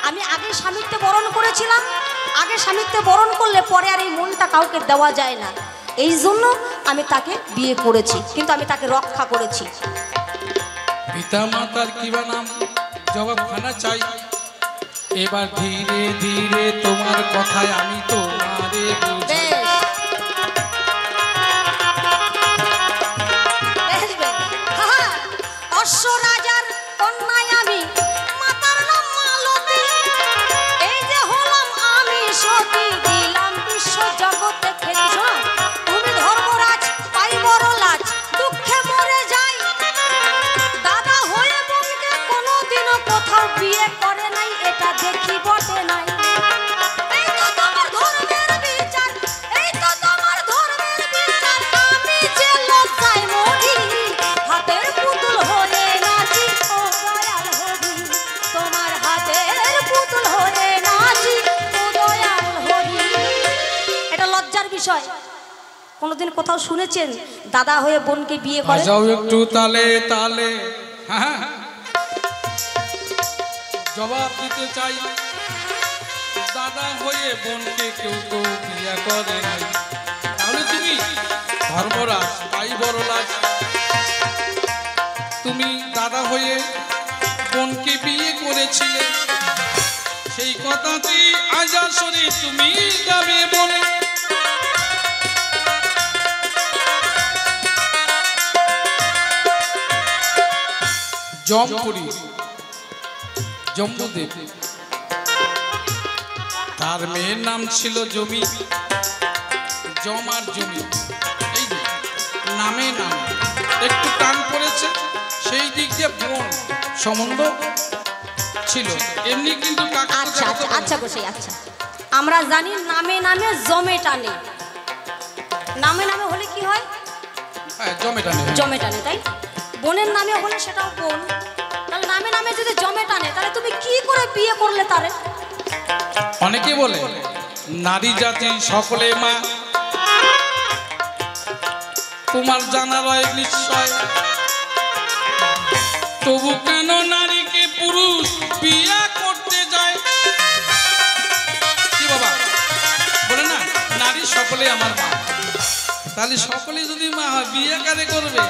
আমি আগে স্বামীত্বে বরণ করেছিলাম। আগে স্বামীত্বে বরণ করলে পরে আর এই মনটা কাউকে দেওয়া যায় না। এই জন্য আমি তাকে বিয়ে করেছি, কিন্তু আমি তাকে রক্ষা করেছি। পিতা মাতার কিবা নাম জবাবখানা চাই। এবার ধীরে ধীরে তোমার কথায় আমি তোমারে বুঝাই। অশ্ব রাজার কন্যায় আমি, মাতার নাম মালতী। এই যে হলাম আমি সতী, দিলাম বিশ্ব জগতে খেয়েছ। তুমি ধর্মরাজ পাই বড় লাজ, দুঃখে মরে যাই। দাদা হয়ে বোনকে কোনোদিনও কোথাও বিয়ে করে নাই, এটা দেখি বটে নাই। এই তো তোমার ধর্মের বিচার, এই তো তোমার ধর্মের বিচার। আমি যে লজ্জায় মরি, হাতের পুতুল হয়ে নাচি। ও দয়াল হরি, তোমার হাতের পুতুল হয়ে নাচি। ও দয়াল হরি। এটা লজ্জার বিষয়। কোনোদিন কোথাও শুনেছেন দাদা হয়ে বোনকে বিয়ে করে? যাও একটু তালে তালে। হ্যাঁ, জবাব দিতে চাই। দাদা হয়ে বোনকে কেউ তো বিয়ে করে নাই। তাহলে তুমি ধর্মরাজ তাই বড় লাজ। তুমি দাদা হয়ে বোনকে বিয়ে করেছিলে, সেই কথাটি আজ আসরে তুমি যাবে বলে। জমপুরি জম্বুদেব, তার মেয়ের নাম ছিল জমি। জম আর জমি, এই যে নামে নামে একটু টান পড়েছে, সেই দিক দিয়ে বোন সম্বন্ধ ছিল। এমনি কিন্তু আচ্ছা আচ্ছা আচ্ছা গোসাই, আচ্ছা আমরা জানি নামে নামে জমে টানে। নামে নামে হলে কি হয়? জমে টানে, জমে টানে, তাই? বোনের নামে হলে সেটাও বোন। তাহলে নামে নামে যদি জমে টানে, তাহলে তুমি কি করে বিয়ে করলে তারে? অনেকে বলে নারী জাতি সকলে মা, তোমার জানা রয় নিশ্চয়। তবু কেন নারীকে পুরুষ বিয়ে করতে যায়? কি বাবা বলে না, নারী সকলে আমার মা। তাহলে সকলে যদি মা হয়, বিয়ে কারে করবে?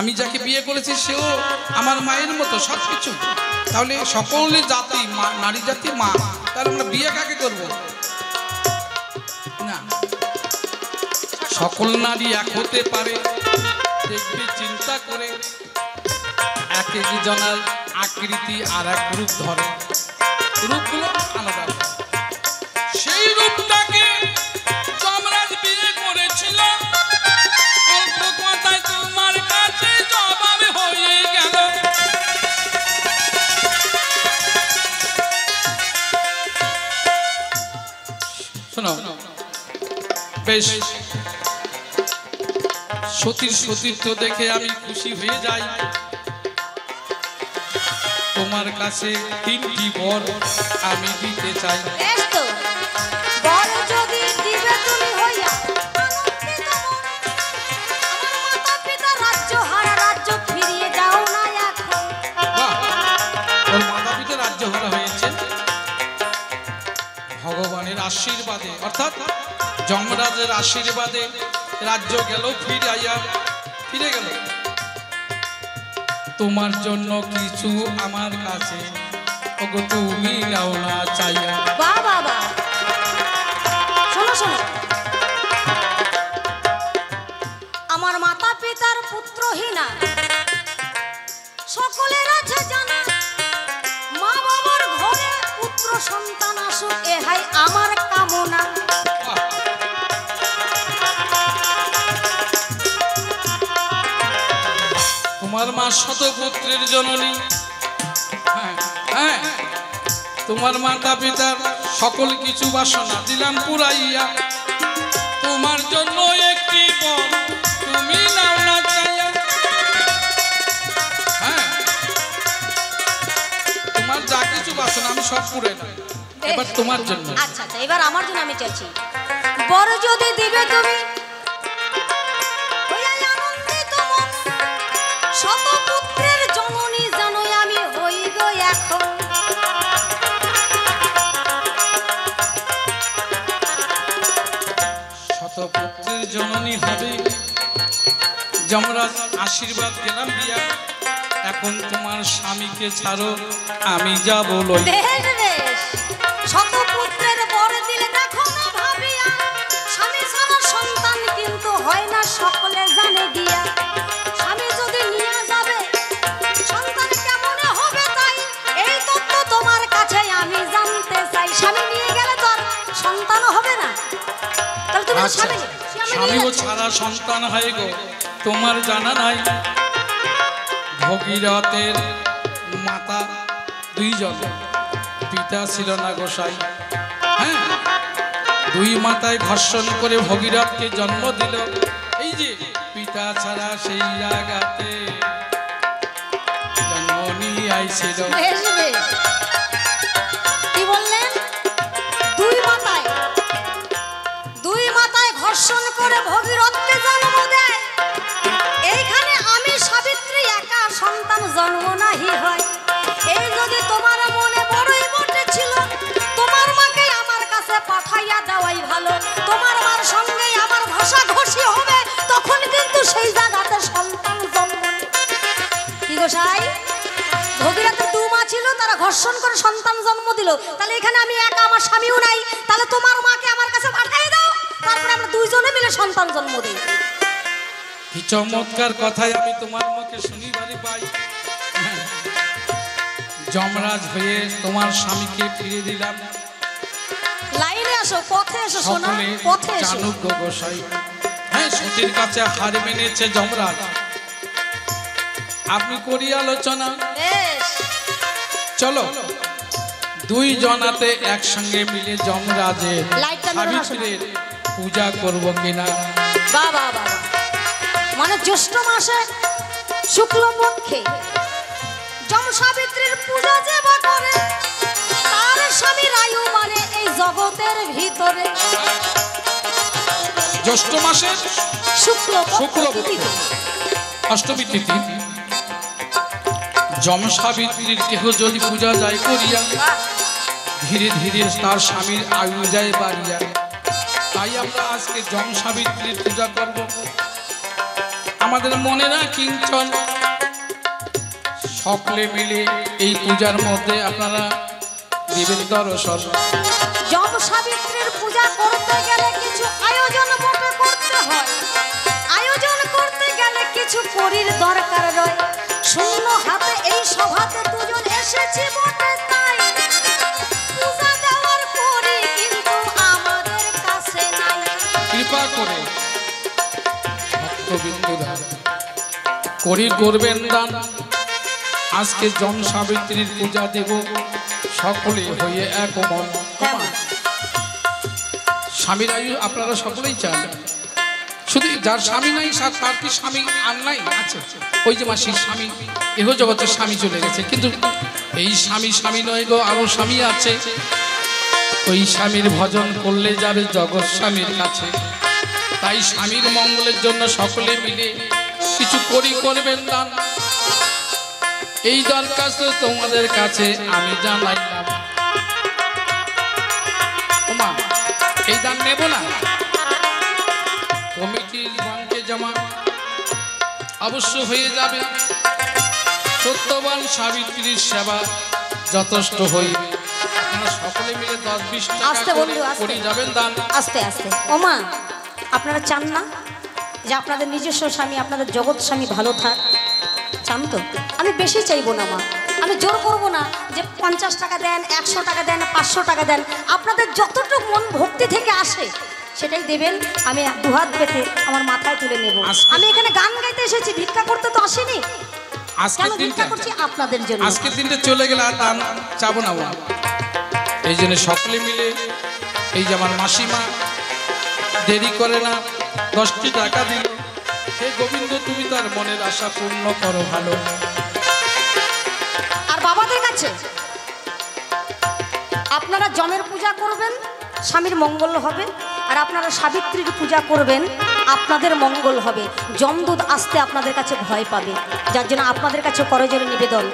আমি যাকে বিয়ে করেছি সেও আমার মায়ের মতো সবকিছু। তাহলে সকলে জাতি মা, নারী জাতি মা, তাহলে আমরা বিয়ে কাকে করব? না, সকল নারী এক হতে পারে। দেখবি চিন্তা করে, এক একজনের আকৃতি আর এক রূপ ধরে, রূপগুলো আলাদা। সেই রূপটাকে যমরাজ বিয়ে করেছিল। অল্প কথায় তোমার কাছে জবাব হয়ে গেল। শোনো, বেশ সতীর সতীর্থ দেখে আমি খুশি হয়ে যাই। তোমার কাছে 3টি বর আমি দিতে চাই। ভগবানের আশীর্বাদে, অর্থাৎ যমরাজের আশীর্বাদে রাজ্য গেল ফিরে গেল। তোমার জন্য কিছু আমার কাছে ওগো তুমি নাও না চাইয়া। বাবা শোনো শোনো, আমার মাতা পিতার পুত্রহীনা সকলের আছে জানা। মা বাবার ঘরে পুত্র সন্তান আসুক, এহাই আমার কামনা। তোমার মা শতপুত্রের জননী। হ্যাঁ, তোমার মাতা পিতার সকল কিছু বাসনা দিলাম পুরাইয়া। তোমার জন্য একটি বর তুমি নাও না চাইয়া। হ্যাঁ, তোমার যা কিছু বাসনা আমি সব পুরে না, এবার তোমার জন্য। আচ্ছা আচ্ছা, এবার আমার জন্য আমি চাইছি, বর যদি দিবে তুমি শতপুত্রের জননী, জানো আমি হই গো এখন। যমরাজ আশীর্বাদ গেলাম দিয়া, এখন তোমার স্বামীকে ছাড়ো, আমি যাব লই। বেশ বেশ, শত পুত্রের বর দিলে দেখো না ভাবিয়া, স্বামী ছাড়া সন্তান কিন্তু হয় না সকলে জানে গিয়া। স্বামী যদি নিয়ে যাবে সন্তান কেমনে হবে তাই, এই তত্ত্ব তোমার কাছে আমি জানতে চাই। স্বামী নিয়ে গেলে তো আর সন্তান হবে না, তাহলে তুমি আচ্ছা, স্বামীও ছাড়া সন্তান হয় গো, তোমার জানা নাই? ভগীরথের মাতা দুইজন, পিতা ছিল না গোসাই। হ্যাঁ, দুই মাতায় ঘর্ষণ করে ভগীরথকে জন্ম দিল। এই যে পিতা ছাড়া সেই জায়গাতে জন্ম নিয়ে আইছিল। বেশ বেশ, কি বললেন? দুই মাতায় ঘর্ষণ করে ভগীরথকে জন্ম দেয়। এইখানে আমি সাবিত্রী একা সন্তান জন্ম নাহি হয়। এই যদি তোমার মনে বড়ই বটে ছিল, তোমার মাকে আমার কাছে পাঠাইয়া দেওয়াই ভালো। তোমার মার সঙ্গে আমার ভাষা ঘষি হবে, তখন কিন্তু সেই জায়গাতে সন্তান জন্ম নেবে। কি গোসাই, ভগীরথের দু মা ছিল, তারা ঘর্ষণ করে সন্তান জন্ম দিল। তাহলে এখানে আমি একা, আমার স্বামীও নাই, তাহলে তোমার মাকে আমার কাছে পাঠিয়ে দাও, তারপরে আমরা দুইজনে মিলে সন্তান জন্ম দিই। কি চমৎকার কথাই আমি তোমার মুখে শুনিবারই পাই। যমরাজ হয়ে তোমার স্বামীকে ফিরে দিলাম। লাইনে আসো, পথে এসো সোনা, পথে এসো। জানুক গো গোসাই, হ্যাঁ, সতীর কাছে হার মেনেছে যমরাজ। আপনি করি আলোচনা, বেশ, চলো দুই জনাতে একসঙ্গে মিলে যমরাজের লাইটটা ধরে আসো। সাবিত্রীর পূজা করব কিনা। বাবা বাবা, মানে জ্যৈষ্ঠ মাসে শুক্লপক্ষে যম সাবিত্রীর পূজা যে বা করে, তার স্বামীর আয়ু মানে এই জগতের ভিতরে। জ্যৈষ্ঠ মাসের শুক্লপক্ষ অষ্টমী তিথি যম সাবিত্রীর কেহ যদি পূজা যায় করিয়া, ধীরে ধীরে তার স্বামীর আয়ু যায় বাড়িয়া। তাই আমরা আজকে যম সাবিত্রীর পূজা করব। আমাদের মনে না কিঞ্চন, সকলে মিলে এই পূজার মধ্যে আপনারা দেবেন দর্শন। যম সাবিত্রীর পূজা করতে গেলে কিছু আয়োজন বটে করতে হয়। আয়োজন করতে গেলে কিছু করির দরকার রয়। শূন্য হাতে এই সভাতে দুজন এসেছি বটে, তাই পূজা দেওয়ার করি কিন্তু আমাদের কাছে নাই। কৃপা করে ভক্তবৃন্দরা করি করবেন দান। আজকে যম সাবিত্রীর পূজা দেব, সকলে হয়ে এক মন। স্বামীর আয়ু আপনারা সকলেই চান, শুধু যার স্বামী নাই তার কি স্বামী আর নাই? আছে, ওই যে মাসির স্বামী, এহ জগতের স্বামী চলে গেছে, কিন্তু এই স্বামী নয় গো, আরো স্বামী আছে। ওই স্বামীর ভজন করলে যাবে জগৎ স্বামীর কাছে। তাই স্বামীর মঙ্গলের জন্য সকলে মিলে কিছু করি করবেন দান। এই দরখাস্ত তোমাদের কাছে আমি জানাইলাম। ওমা, এই দান নেব না, কমিটির ব্যাংকে জমা অবশ্য হয়ে যাবে। সত্যবান সাবিত্রীর সেবা যথেষ্ট হইবে। আপনারা সকলে মিলে 10-20 টাকা করে যাবেন দান। আস্তে আস্তে। ওমা, আপনারা চান না যে আপনাদের নিজস্ব স্বামী, আপনাদের জগৎ স্বামী ভালো থাক? চান তো? আমি বেশি চাইবো না মা, আমি জোর করবো না যে 50 টাকা দেন, 100 টাকা দেন, 500 টাকা দেন। আপনাদের যতটুকু মন ভক্তি থেকে আসে সেটাই দেবেন। আমি দুহাত পেতে আমার মাথায় তুলে নেব। আমি এখানে গান গাইতে এসেছি, ভিক্ষা করতে তো আসিনি। আজকের দিনটা করছি আপনাদের জন্য। আজকের দিনটা চলে গেলে আর দান চাবো না। এই জন্য সকলে মিলে, এই যে আমার মাসিমা দেরি করে না, 10টি টাকা দিল। হে গোবিন্দ, তুমি তার মনের আশা পূর্ণ করো ভালো। আর বাবাদের কাছে আপনারা যমের পূজা করবেন, স্বামীর মঙ্গল হবে। আর আপনারা সাবিত্রীর পূজা করবেন, আপনাদের মঙ্গল হবে। যমদূত আসতে আপনাদের কাছে ভয় পাবে। যার জন্য আপনাদের কাছে করজোড়ে নিবেদন,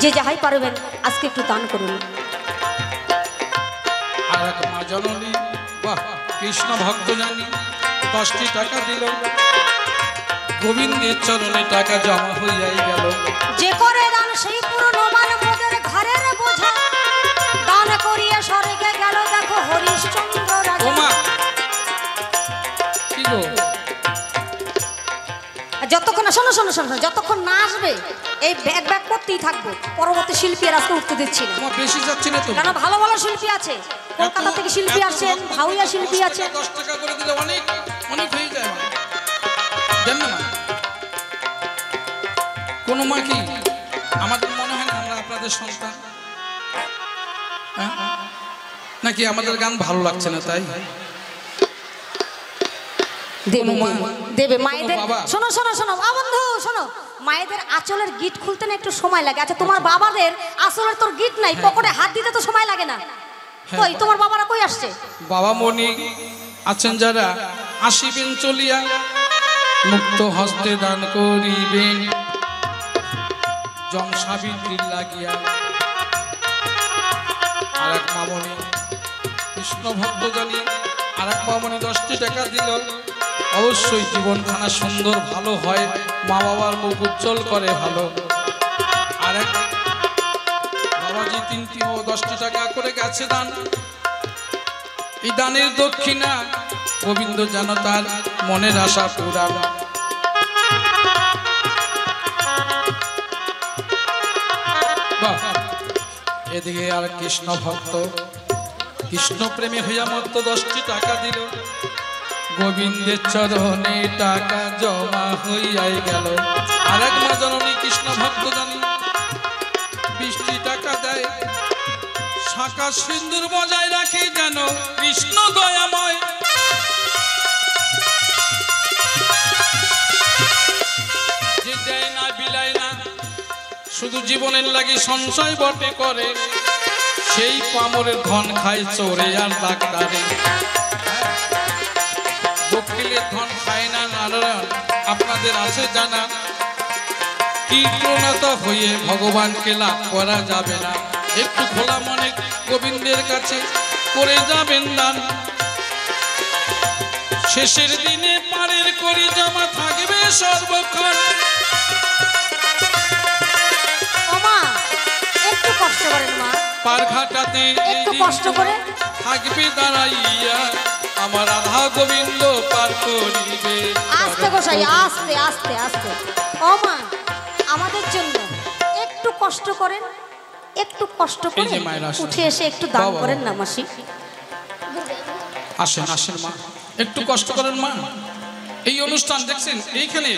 যে যাহাই পারবেন আজকে একটু দান করুন। আর এক মা জননী, বাহ, কৃষ্ণ ভক্ত জানি, 10টি টাকা দিল। গোবিন্দের চরণে টাকা জমা হইয়াই গেল। যে করে দান সেই পুরনো মান মোদের ঘরের বোঝা, দান করিয়া স্বর্গে গেল দেখো হরিশ্চন্দ্র রাজা। ওমা কি গো, যতক্ষণ না শোনো শোনো শোনো, যতক্ষণ না আসবে এই ব্যাগ ব্যাগ করতেই থাকবো। পরবর্তী শিল্পী আর আজকে উঠতে দিচ্ছি না। তোমার বেশি যাচ্ছে না তো? কেন, ভালো ভালো শিল্পী আছে, কলকাতা থেকে শিল্পী আসছেন, ভাউইয়া শিল্পী আছে। 10 টাকা করে দিলে অনেক অনেক হয়ে যায় মা, জানেন না? কোনো মা কি আমাদের মনে হয় না আমরা আপনাদের সন্তান? হ্যাঁ? নাকি আমাদের গান ভালো লাগছে না তাই? দেবে দেবে মায়েদের। বাবা। শোনো শোনো শোনো বন্ধু শোনো, মায়েদের আঁচলের গিট খুলতে না একটু সময় লাগে। আচ্ছা তোমার বাবাদের আঁচলের তোর গিট নাই, পকেটে হাত দিতে তো সময় লাগে না? কই তোমার বাবারা কই আসছে? বাবা মনি আছেন যারা, আসিবেন চলিয়া মুক্ত হস্তে দান করিবেন জন সাবিত্রীর লাগিয়া। আর এক মামনি কৃষ্ণ ভক্ত জানি, আর এক মামনি 10টি টাকা দিল। অবশ্যই জীবনখানা সুন্দর ভালো হয়, মা বাবার মুখ উজ্জ্বল করে ভালো। আর এক বাবাজি 3টি ও 10টি টাকা করে গেছে দান। এই দানের দক্ষিণা গোবিন্দ যেন তার মনের আশা পূরান। এদিকে আর কৃষ্ণ ভক্ত কৃষ্ণ প্রেমী হইয়া মত 10টি টাকা দিল। গোবিন্দের চরণে টাকা জমা হইয়াই গেল। আর এক মা জননী কৃষ্ণ ভক্ত জানি 20টি টাকা দেয়। শাঁখা সিন্দুর বজায় রাখে যেন কৃষ্ণ দয়াময়। যে দেয় না বিলায় না, শুধু জীবনের লাগি সঞ্চয় বটে করে, সেই পামরের ধন খায় চোরে আর ডাক্তারে। বকিলের ধন খায় না নারায়ণ, আপনাদের আছে জানা। কীর্তনত হয়ে ভগবানকে লাভ করা যাবে না। একটু খোলা মনে গোবিন্দের কাছে করে যাবেন দান। শেষের দিনে পারের করি জমা থাকবে সর্বক্ষণ। ওমা একটু কষ্ট করেন মা, পার ঘাটাতে একটু কষ্ট করে থাকবে দাঁড়াইয়া, আমার রাধা গোবিন্দ পার করিবে। আস্তে গোসাই আস্তে আস্তে আস্তে। ও মা আমাদের জন্য একটু কষ্ট করেন, একটু কষ্ট করে উঠে এসে একটু দান করেন না মাসি। আসেন আসেন মা, একটু কষ্ট করেন মা। এই অনুষ্ঠান দেখছেন এইখানে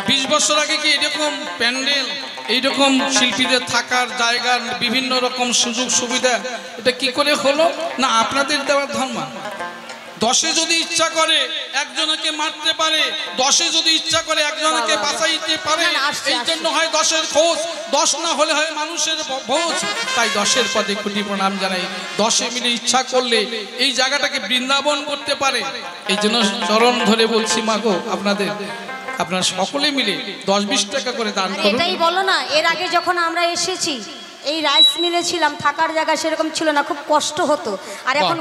20 বছর আগে কি এরকম প্যান্ডেল, এইরকম শিল্পীদের থাকার জায়গার বিভিন্ন রকম সুযোগ সুবিধা এটা কি করে হলো না? আপনাদের দেওয়ার ধর্ম। 10 যদি ইচ্ছা করে একজনকে মারতে পারে, 10 যদি ইচ্ছা করে একজনকে বাঁচাইতে পারে। এই জন্য হয় 10-এর খোঁজ, 10 না হলে হয় মানুষের ভোজ। তাই 10-এর পদে কোটি প্রণাম জানাই। 10 মিলে ইচ্ছা করলে এই জায়গাটাকে বৃন্দাবন করতে পারে। এই জন্য চরণ ধরে বলছি মাগো, আপনারা সকলে মিলে 10-20 টাকা করে দান করুন। এটাই বলো না, এর আগে যখন আমরা এসেছি এই রাইস মিলে ছিলাম, থাকার জায়গা সেরকম ছিল না, খুব কষ্ট হতো। আর এখন